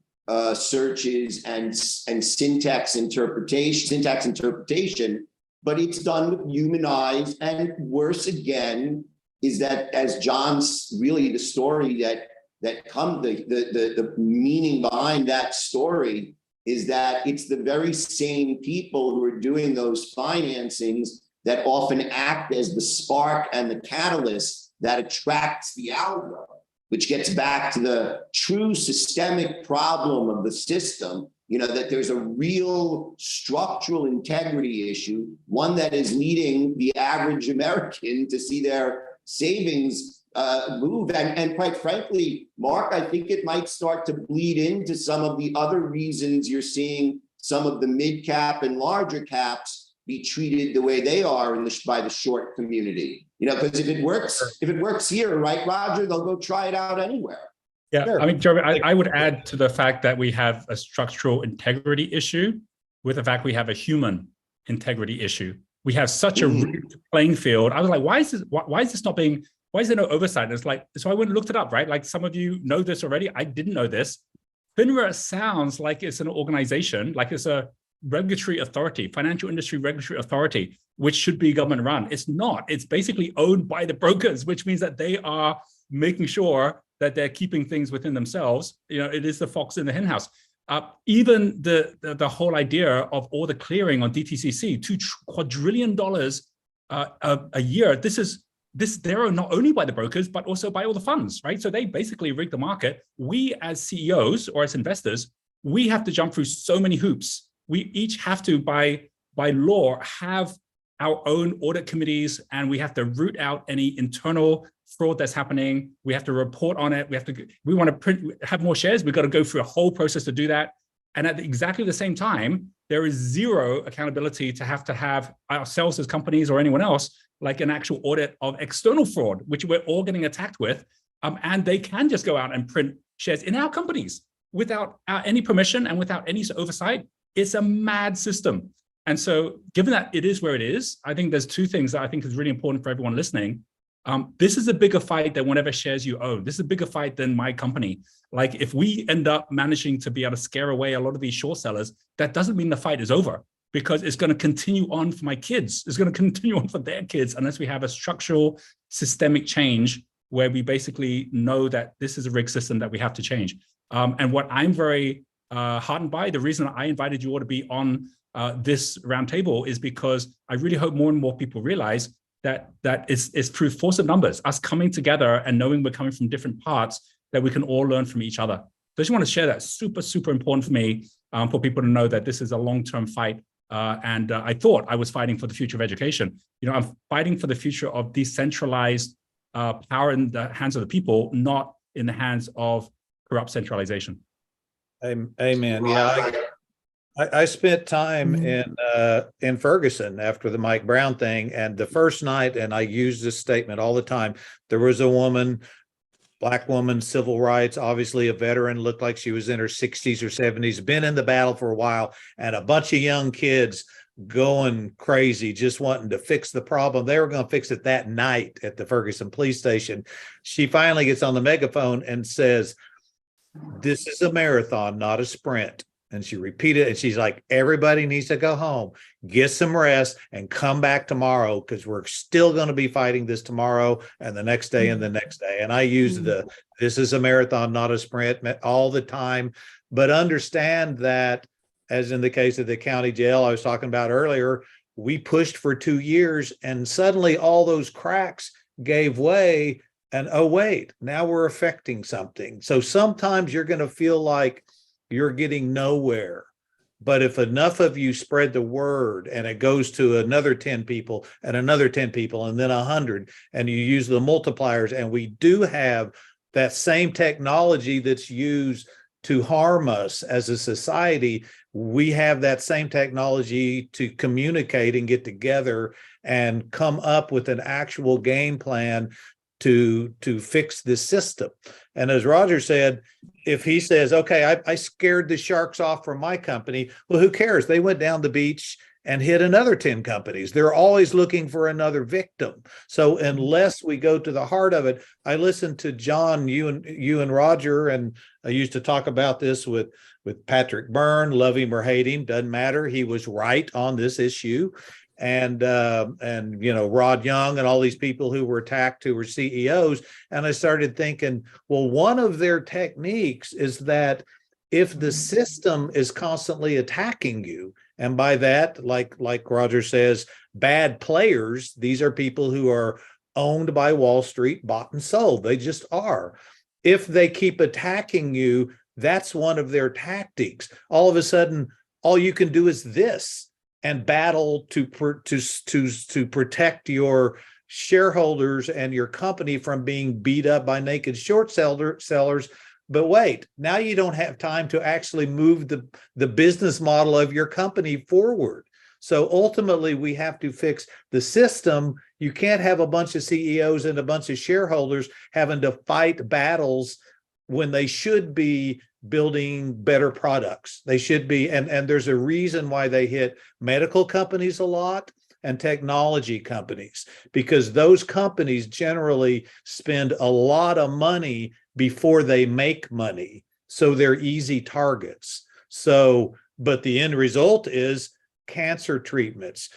searches and syntax interpretation, but it's done with human eyes. And worse again, is that as John's really the story that come the meaning behind that story is that it's the very same people who are doing those financings that often act as the spark and the catalyst that attracts the algo, which gets back to the true systemic problem of the system, you know, that there's a real structural integrity issue, one that is leading the average American to see their savings move. And quite frankly, Mark, I think it might start to bleed into some of the other reasons you're seeing some of the mid cap and larger caps be treated the way they are by the short community. You know, because if it works here, right, Roger, they'll go try it out anywhere. Yeah, Sure. I mean, Jeremy, I would add to the fact that we have a structural integrity issue with the fact we have a human integrity issue. We have such a rigged playing field. I was like, why is there no oversight? And it's like, so I went and looked it up, right? Like some of you know this already. I didn't know this. FINRA sounds like it's an organization, like it's a regulatory authority, financial industry regulatory authority, which should be government run. It's not. It's basically owned by the brokers, which means that they are making sure that they're keeping things within themselves. You know, it is the fox in the hen house. Even the whole idea of all the clearing on DTCC, $2 quadrillion a year. They're owned not only by the brokers, but also by all the funds, right? So they basically rig the market. We as CEOs or as investors, we have to jump through so many hoops. We each have to, by law, have our own audit committees, and we have to root out any internal fraud that's happening. We have to report on it. We want to have more shares. We've got to go through a whole process to do that. And at exactly the same time, there is zero accountability to have ourselves as companies or anyone else, like an actual audit of external fraud, which we're all getting attacked with. And they can just go out and print shares in our companies without any permission and without any oversight. It's a mad system. And so given that it is where it is, I think there's 2 things that I think is really important for everyone listening. This is a bigger fight than whatever shares you own. This is a bigger fight than my company. Like if we end up managing to be able to scare away a lot of these short sellers, that doesn't mean the fight is over, because it's going to continue on for my kids. It's going to continue on for their kids unless we have a structural systemic change where we basically know that this is a rigged system that we have to change. And what I'm very heartened by, the reason I invited you all to be on this roundtable is because I really hope more and more people realize that it's through force of numbers, us coming together and knowing we're coming from different parts, that we can all learn from each other. So I just want to share that. Super, super important for me, for people to know that this is a long-term fight. And I thought I was fighting for the future of education. I'm fighting for the future of decentralized power in the hands of the people, not in the hands of corrupt centralization. Amen. Yeah, I spent time in Ferguson after the Mike Brown thing, and the first night, and I use this statement all the time, there was a woman, Black woman, civil rights, obviously a veteran, looked like she was in her 60s or 70s, been in the battle for a while, and a bunch of young kids going crazy, just wanting to fix the problem. They were going to fix it that night at the Ferguson police station. She finally gets on the megaphone and says, "This is a marathon, not a sprint." And she repeated it, and she's like, "Everybody needs to go home, get some rest, and come back tomorrow, because we're still going to be fighting this tomorrow and the next day and the next day." And I use this is a marathon, not a sprint, all the time. But understand that, as in the case of the county jail I was talking about earlier, we pushed for 2 years, and suddenly all those cracks gave way. And oh, wait, now we're affecting something. So sometimes you're going to feel like you're getting nowhere. But if enough of you spread the word and it goes to another 10 people and another 10 people and then 100, and you use the multipliers, and we do have that same technology that's used to harm us as a society, we have that same technology to communicate and get together and come up with an actual game plan to fix this system. And as Roger said, if he says, okay, I scared the sharks off from my company, well, who cares? They went down the beach and hit another 10 companies. They're always looking for another victim. So unless we go to the heart of it, I listened to John, you and Roger, and I used to talk about this with Patrick Byrne, love him or hate him, doesn't matter. He was right on this issue. And Rod Young and all these people who were attacked, who were CEOs. And I started thinking, well, one of their techniques is that if the system is constantly attacking you, and by that, like Roger says, bad players, these are people who are owned by Wall Street, bought and sold. They just are. If they keep attacking you, that's one of their tactics. All of a sudden, all you can do is this, and battle to protect your shareholders and your company from being beat up by naked short sellers. But wait, now you don't have time to actually move the business model of your company forward. So ultimately, we have to fix the system. You can't have a bunch of CEOs and a bunch of shareholders having to fight battles when they should be building better products. They should be, and there's a reason why they hit medical companies a lot and technology companies, because those companies generally spend a lot of money before they make money. So they're easy targets. So, but the end result is cancer treatments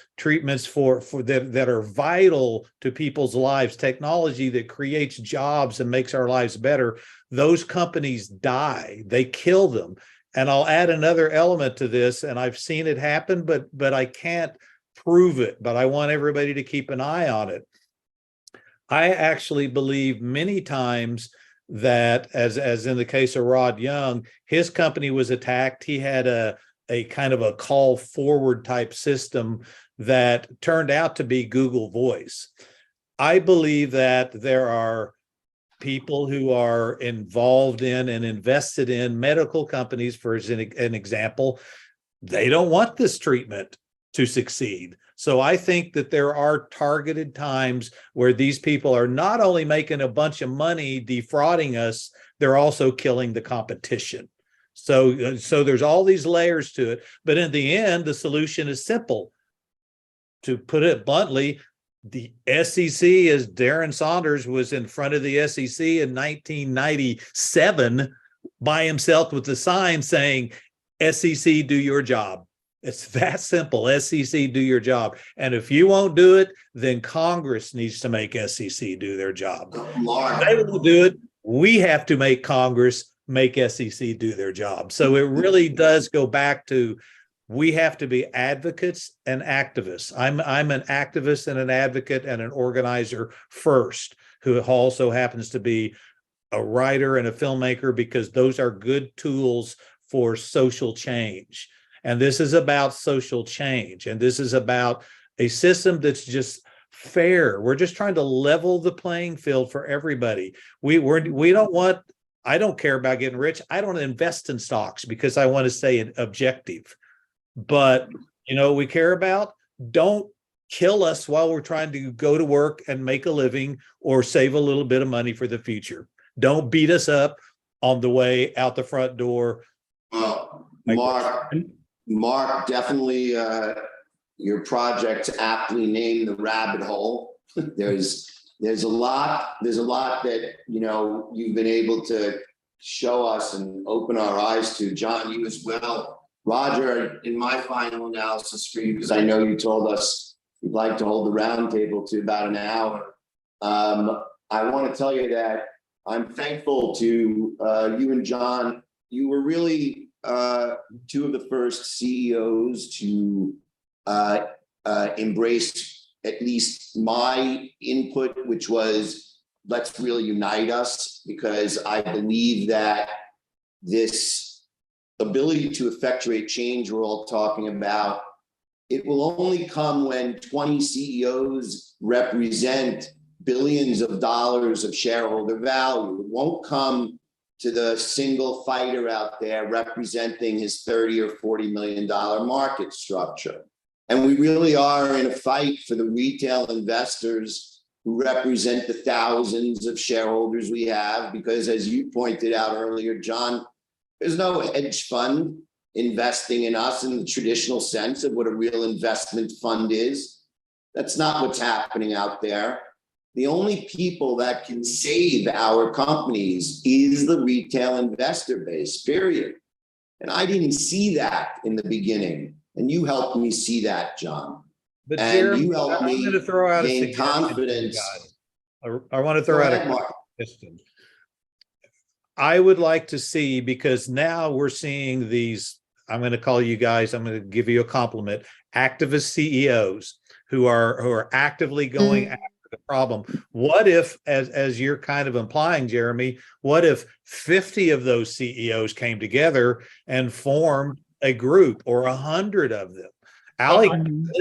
for that are vital to people's lives, technology that creates jobs and makes our lives better. Those companies die, they kill them. And I'll add another element to this, and I've seen it happen, but I can't prove it, but I want everybody to keep an eye on it. I actually believe many times that, as in the case of Rod Young, his company was attacked. He had a kind of a call forward type system that turned out to be Google Voice. I believe that there are people who are involved in and invested in medical companies, for an example. They don't want this treatment to succeed. So I think that there are targeted times where these people are not only making a bunch of money defrauding us, they're also killing the competition. So there's all these layers to it. But in the end, the solution is simple. To put it bluntly, the SEC, as Darren Saunders was in front of the SEC in 1997 by himself with the sign saying, SEC, do your job. It's that simple. SEC, do your job. And if you won't do it, then Congress needs to make SEC do their job. Mark, They will do it. We have to make Congress make SEC do their job. So it really does go back to, we have to be advocates and activists. I'm an activist and an advocate and an organizer first, who also happens to be a writer and a filmmaker, because those are good tools for social change. And this is about social change. And this is about a system that's just fair. We're just trying to level the playing field for everybody. We don't want, I don't care about getting rich. I don't invest in stocks because I want to stay objective. But you know, we care about, don't kill us while we're trying to go to work and make a living or save a little bit of money for the future. Don't beat us up on the way out the front door. well, Mark, definitely, your project's aptly named The Rabbit Hole. There's a lot that, you know, you've been able to show us and open our eyes to. John, you as well. Roger, in my final analysis for you, because I know you told us you'd like to hold the roundtable to about an hour. I want to tell you that I'm thankful to you and John. You were really two of the first CEOs to embrace at least my input, which was, let's really unite us, because I believe that this ability to effectuate change we're all talking about, it will only come when 20 CEOs represent billions of dollars of shareholder value. It won't come to the single fighter out there representing his 30 or $40 million market structure. And we really are in a fight for the retail investors who represent the thousands of shareholders we have, because as you pointed out earlier, John, there's no hedge fund investing in us in the traditional sense of what a real investment fund is. That's not what's happening out there. The only people that can save our companies is the retail investor base, period. And I didn't see that in the beginning. And you helped me see that, John. But And Jeremy, you helped I'm me going to throw out a gain suggestion, confidence. guys. I want to Go throw out ahead, a Mark. question. I would like to see, because now we're seeing these, I'm going to call you guys, I'm going to give you a compliment, activist CEOs who are actively going after the problem. What if, as you're kind of implying, Jeremy, what if 50 of those CEOs came together and formed a group, or 100 of them? Ali,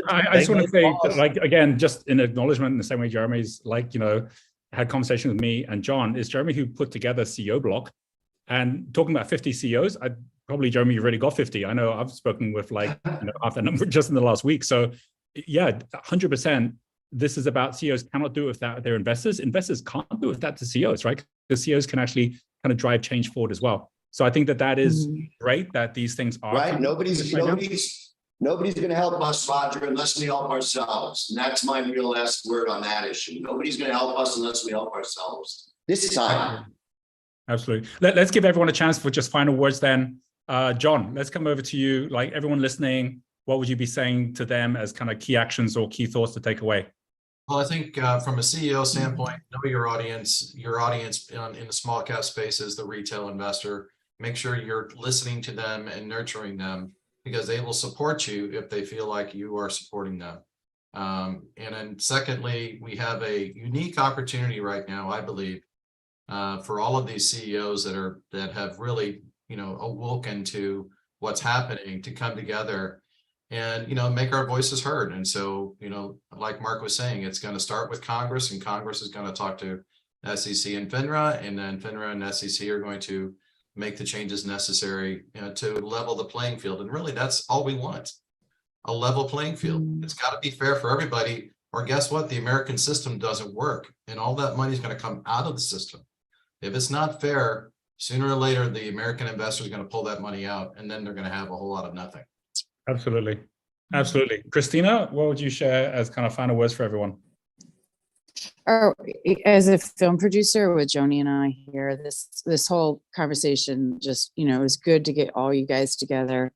I just want to say, like, again, just in acknowledgement, in the same way Jeremy's, like, you know, had conversation with me and John, is Jeremy who put together CEO Block. And talking about 50 CEOs, probably, Jeremy, you've already got 50. I know I've spoken with, like, you know, half that number just in the last week. So yeah, 100%. This is about CEOs cannot do it without their investors. Investors can't do it without the CEOs, right? The CEOs can actually kind of drive change forward as well. So I think that is great that these things are Right? Nobody's going to help us, Roger, unless we help ourselves. And that's my real last word on that issue. Nobody's going to help us unless we help ourselves. This time. Absolutely. Let's give everyone a chance for just final words then. John, let's come over to you. Like, everyone listening, what would you be saying to them as kind of key actions or key thoughts to take away? Well, I think from a CEO standpoint, know your audience in the small cap space is the retail investor. Make sure you're listening to them and nurturing them, because they will support you if they feel like you are supporting them. And then secondly, we have a unique opportunity right now, I believe, for all of these CEOs that have really, you know, awoken to what's happening, to come together and, you know, make our voices heard. And so, you know, like Mark was saying, it's going to start with Congress, and Congress is going to talk to SEC and FINRA, and then FINRA and SEC are going to make the changes necessary, you know, to level the playing field. And really, that's all we want, a level playing field. It's got to be fair for everybody, or guess what? The American system doesn't work, and all that money is going to come out of the system. If it's not fair, sooner or later, the American investor is going to pull that money out, and then they're going to have a whole lot of nothing. Absolutely. Absolutely. Christina, what would you share as kind of final words for everyone? Or as a film producer with Joni and I here, this whole conversation just, you know, it was good to get all you guys together.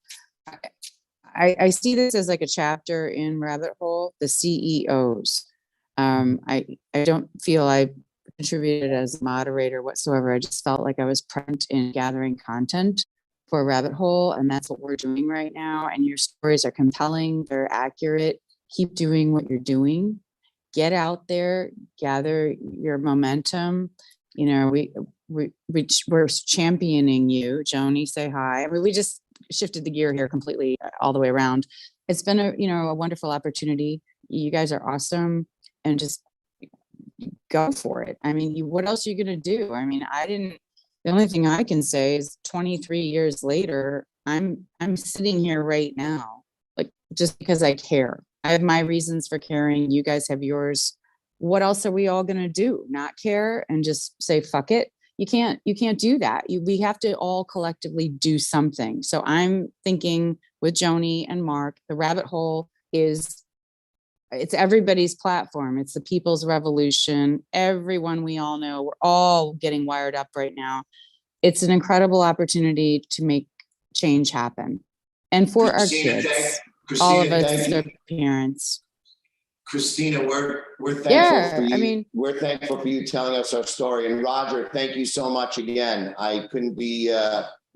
I see this as like a chapter in Rabbit Hole, the CEOs. I don't feel I contributed as a moderator whatsoever. I just felt like I was present in gathering content for Rabbit Hole, and that's what we're doing right now. And your stories are compelling, they're accurate. Keep doing what you're doing. Get out there, gather your momentum. You know, we're championing you. Joni, say hi. I mean, we just shifted the gear here completely all the way around. It's been a wonderful opportunity. You guys are awesome, and just go for it. I mean, what else are you going to do? I mean, the only thing I can say is 23 years later, I'm sitting here right now, like, just because I care. I have my reasons for caring. You guys have yours. What else are we all going to do? Not care and just say, fuck it? You can't do that. We have to all collectively do something. So I'm thinking with Joni and Mark, the Rabbit Hole it's everybody's platform. It's the people's revolution. Everyone we all know, we're all getting wired up right now. It's an incredible opportunity to make change happen. And for our kids, all of us as their parents. Christina, we're thankful Yeah, for you. I mean, we're thankful for you telling us our story. And Roger, thank you so much again. I couldn't be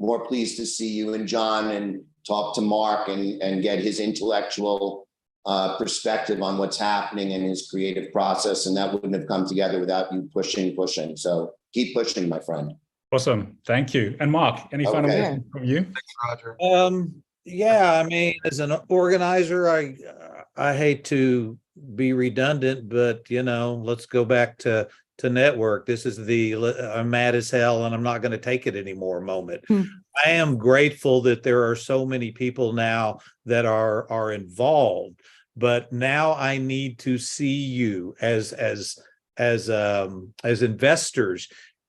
more pleased to see you and John and talk to Mark and get his intellectual perspective on what's happening in his creative process. And that wouldn't have come together without you pushing. So keep pushing, my friend. Awesome. Thank you. And Mark, any final Okay. words from you? Thanks, Roger. Yeah, I mean, as an organizer, I hate to be redundant, but let's go back to network. This is the I'm mad as hell and I'm not going to take it anymore moment. I am grateful that there are so many people now that are involved, but now I need to see you as investors.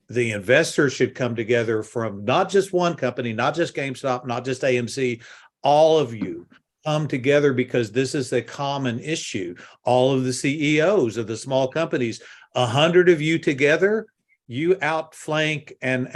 The investors should come together from not just one company, not just GameStop, not just AMC, all of you come together because this is a common issue. All of the CEOs of the small companies, 100 of you together, you outflank and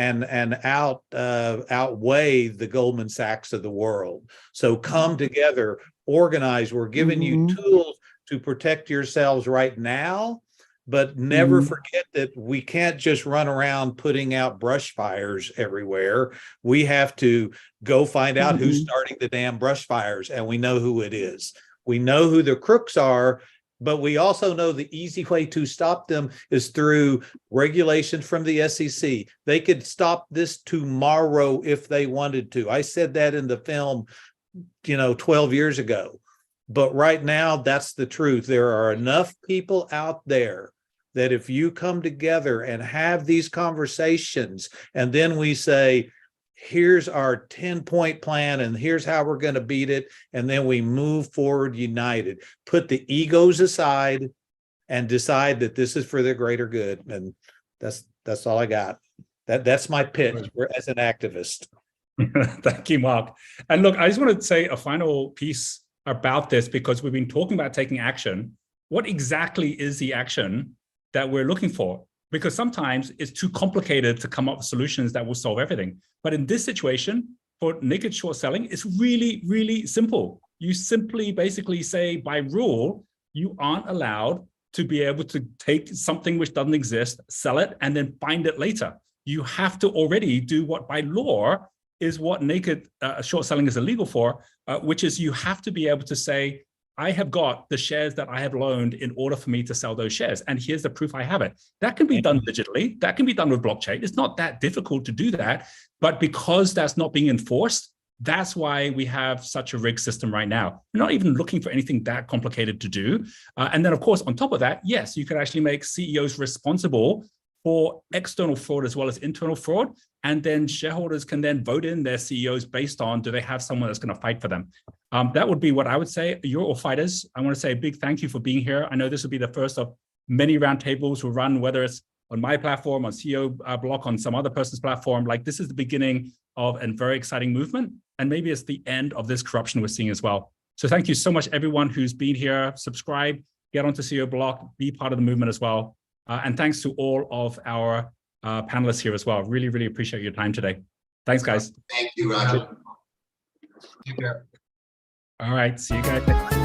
outweigh the Goldman Sachs of the world. So come together, organize. We're giving you tools to protect yourselves right now. But never forget that we can't just run around putting out brush fires everywhere. We have to go find out who's starting the damn brush fires, and we know who it is. We know who the crooks are, but we also know the easy way to stop them is through regulation from the SEC. They could stop this tomorrow if they wanted to. I said that in the film, 12 years ago. But right now, that's the truth. There are enough people out there that if you come together and have these conversations, and then we say, here's our 10-point plan, and here's how we're going to beat it, and then we move forward united, put the egos aside and decide that this is for the greater good. And that's all I got. That's my pitch as an activist. Thank you, Mark. And look, I just want to say a final piece about this, because we've been talking about taking action. What exactly is the action that we're looking for? Because sometimes it's too complicated to come up with solutions that will solve everything. But in this situation, for naked short selling, it's really, really simple. You simply basically say, by rule, you aren't allowed to be able to take something which doesn't exist, sell it, and then find it later. You have to already do what by law is what naked short selling is illegal for, which is you have to be able to say, I have got the shares that I have loaned in order for me to sell those shares. And here's the proof I have it. That can be done digitally. That can be done with blockchain. It's not that difficult to do that. But because that's not being enforced, that's why we have such a rigged system right now. We're not even looking for anything that complicated to do. And then, of course, on top of that, yes, you could actually make CEOs responsible for external fraud as well as internal fraud. And then shareholders can then vote in their CEOs based on, do they have someone that's going to fight for them? That would be what I would say. You're all fighters. I want to say a big thank you for being here. I know this will be the first of many roundtables we'll run, whether it's on my platform, on CEO Block, on some other person's platform. Like, this is the beginning of a very exciting movement. And maybe it's the end of this corruption we're seeing as well. So thank you so much, everyone who's been here. Subscribe, get onto CEO Block, be part of the movement as well. And thanks to all of our panelists here as well. Really, really appreciate your time today. Thanks, guys. Thank you, Roger. Take care. All right. See you guys.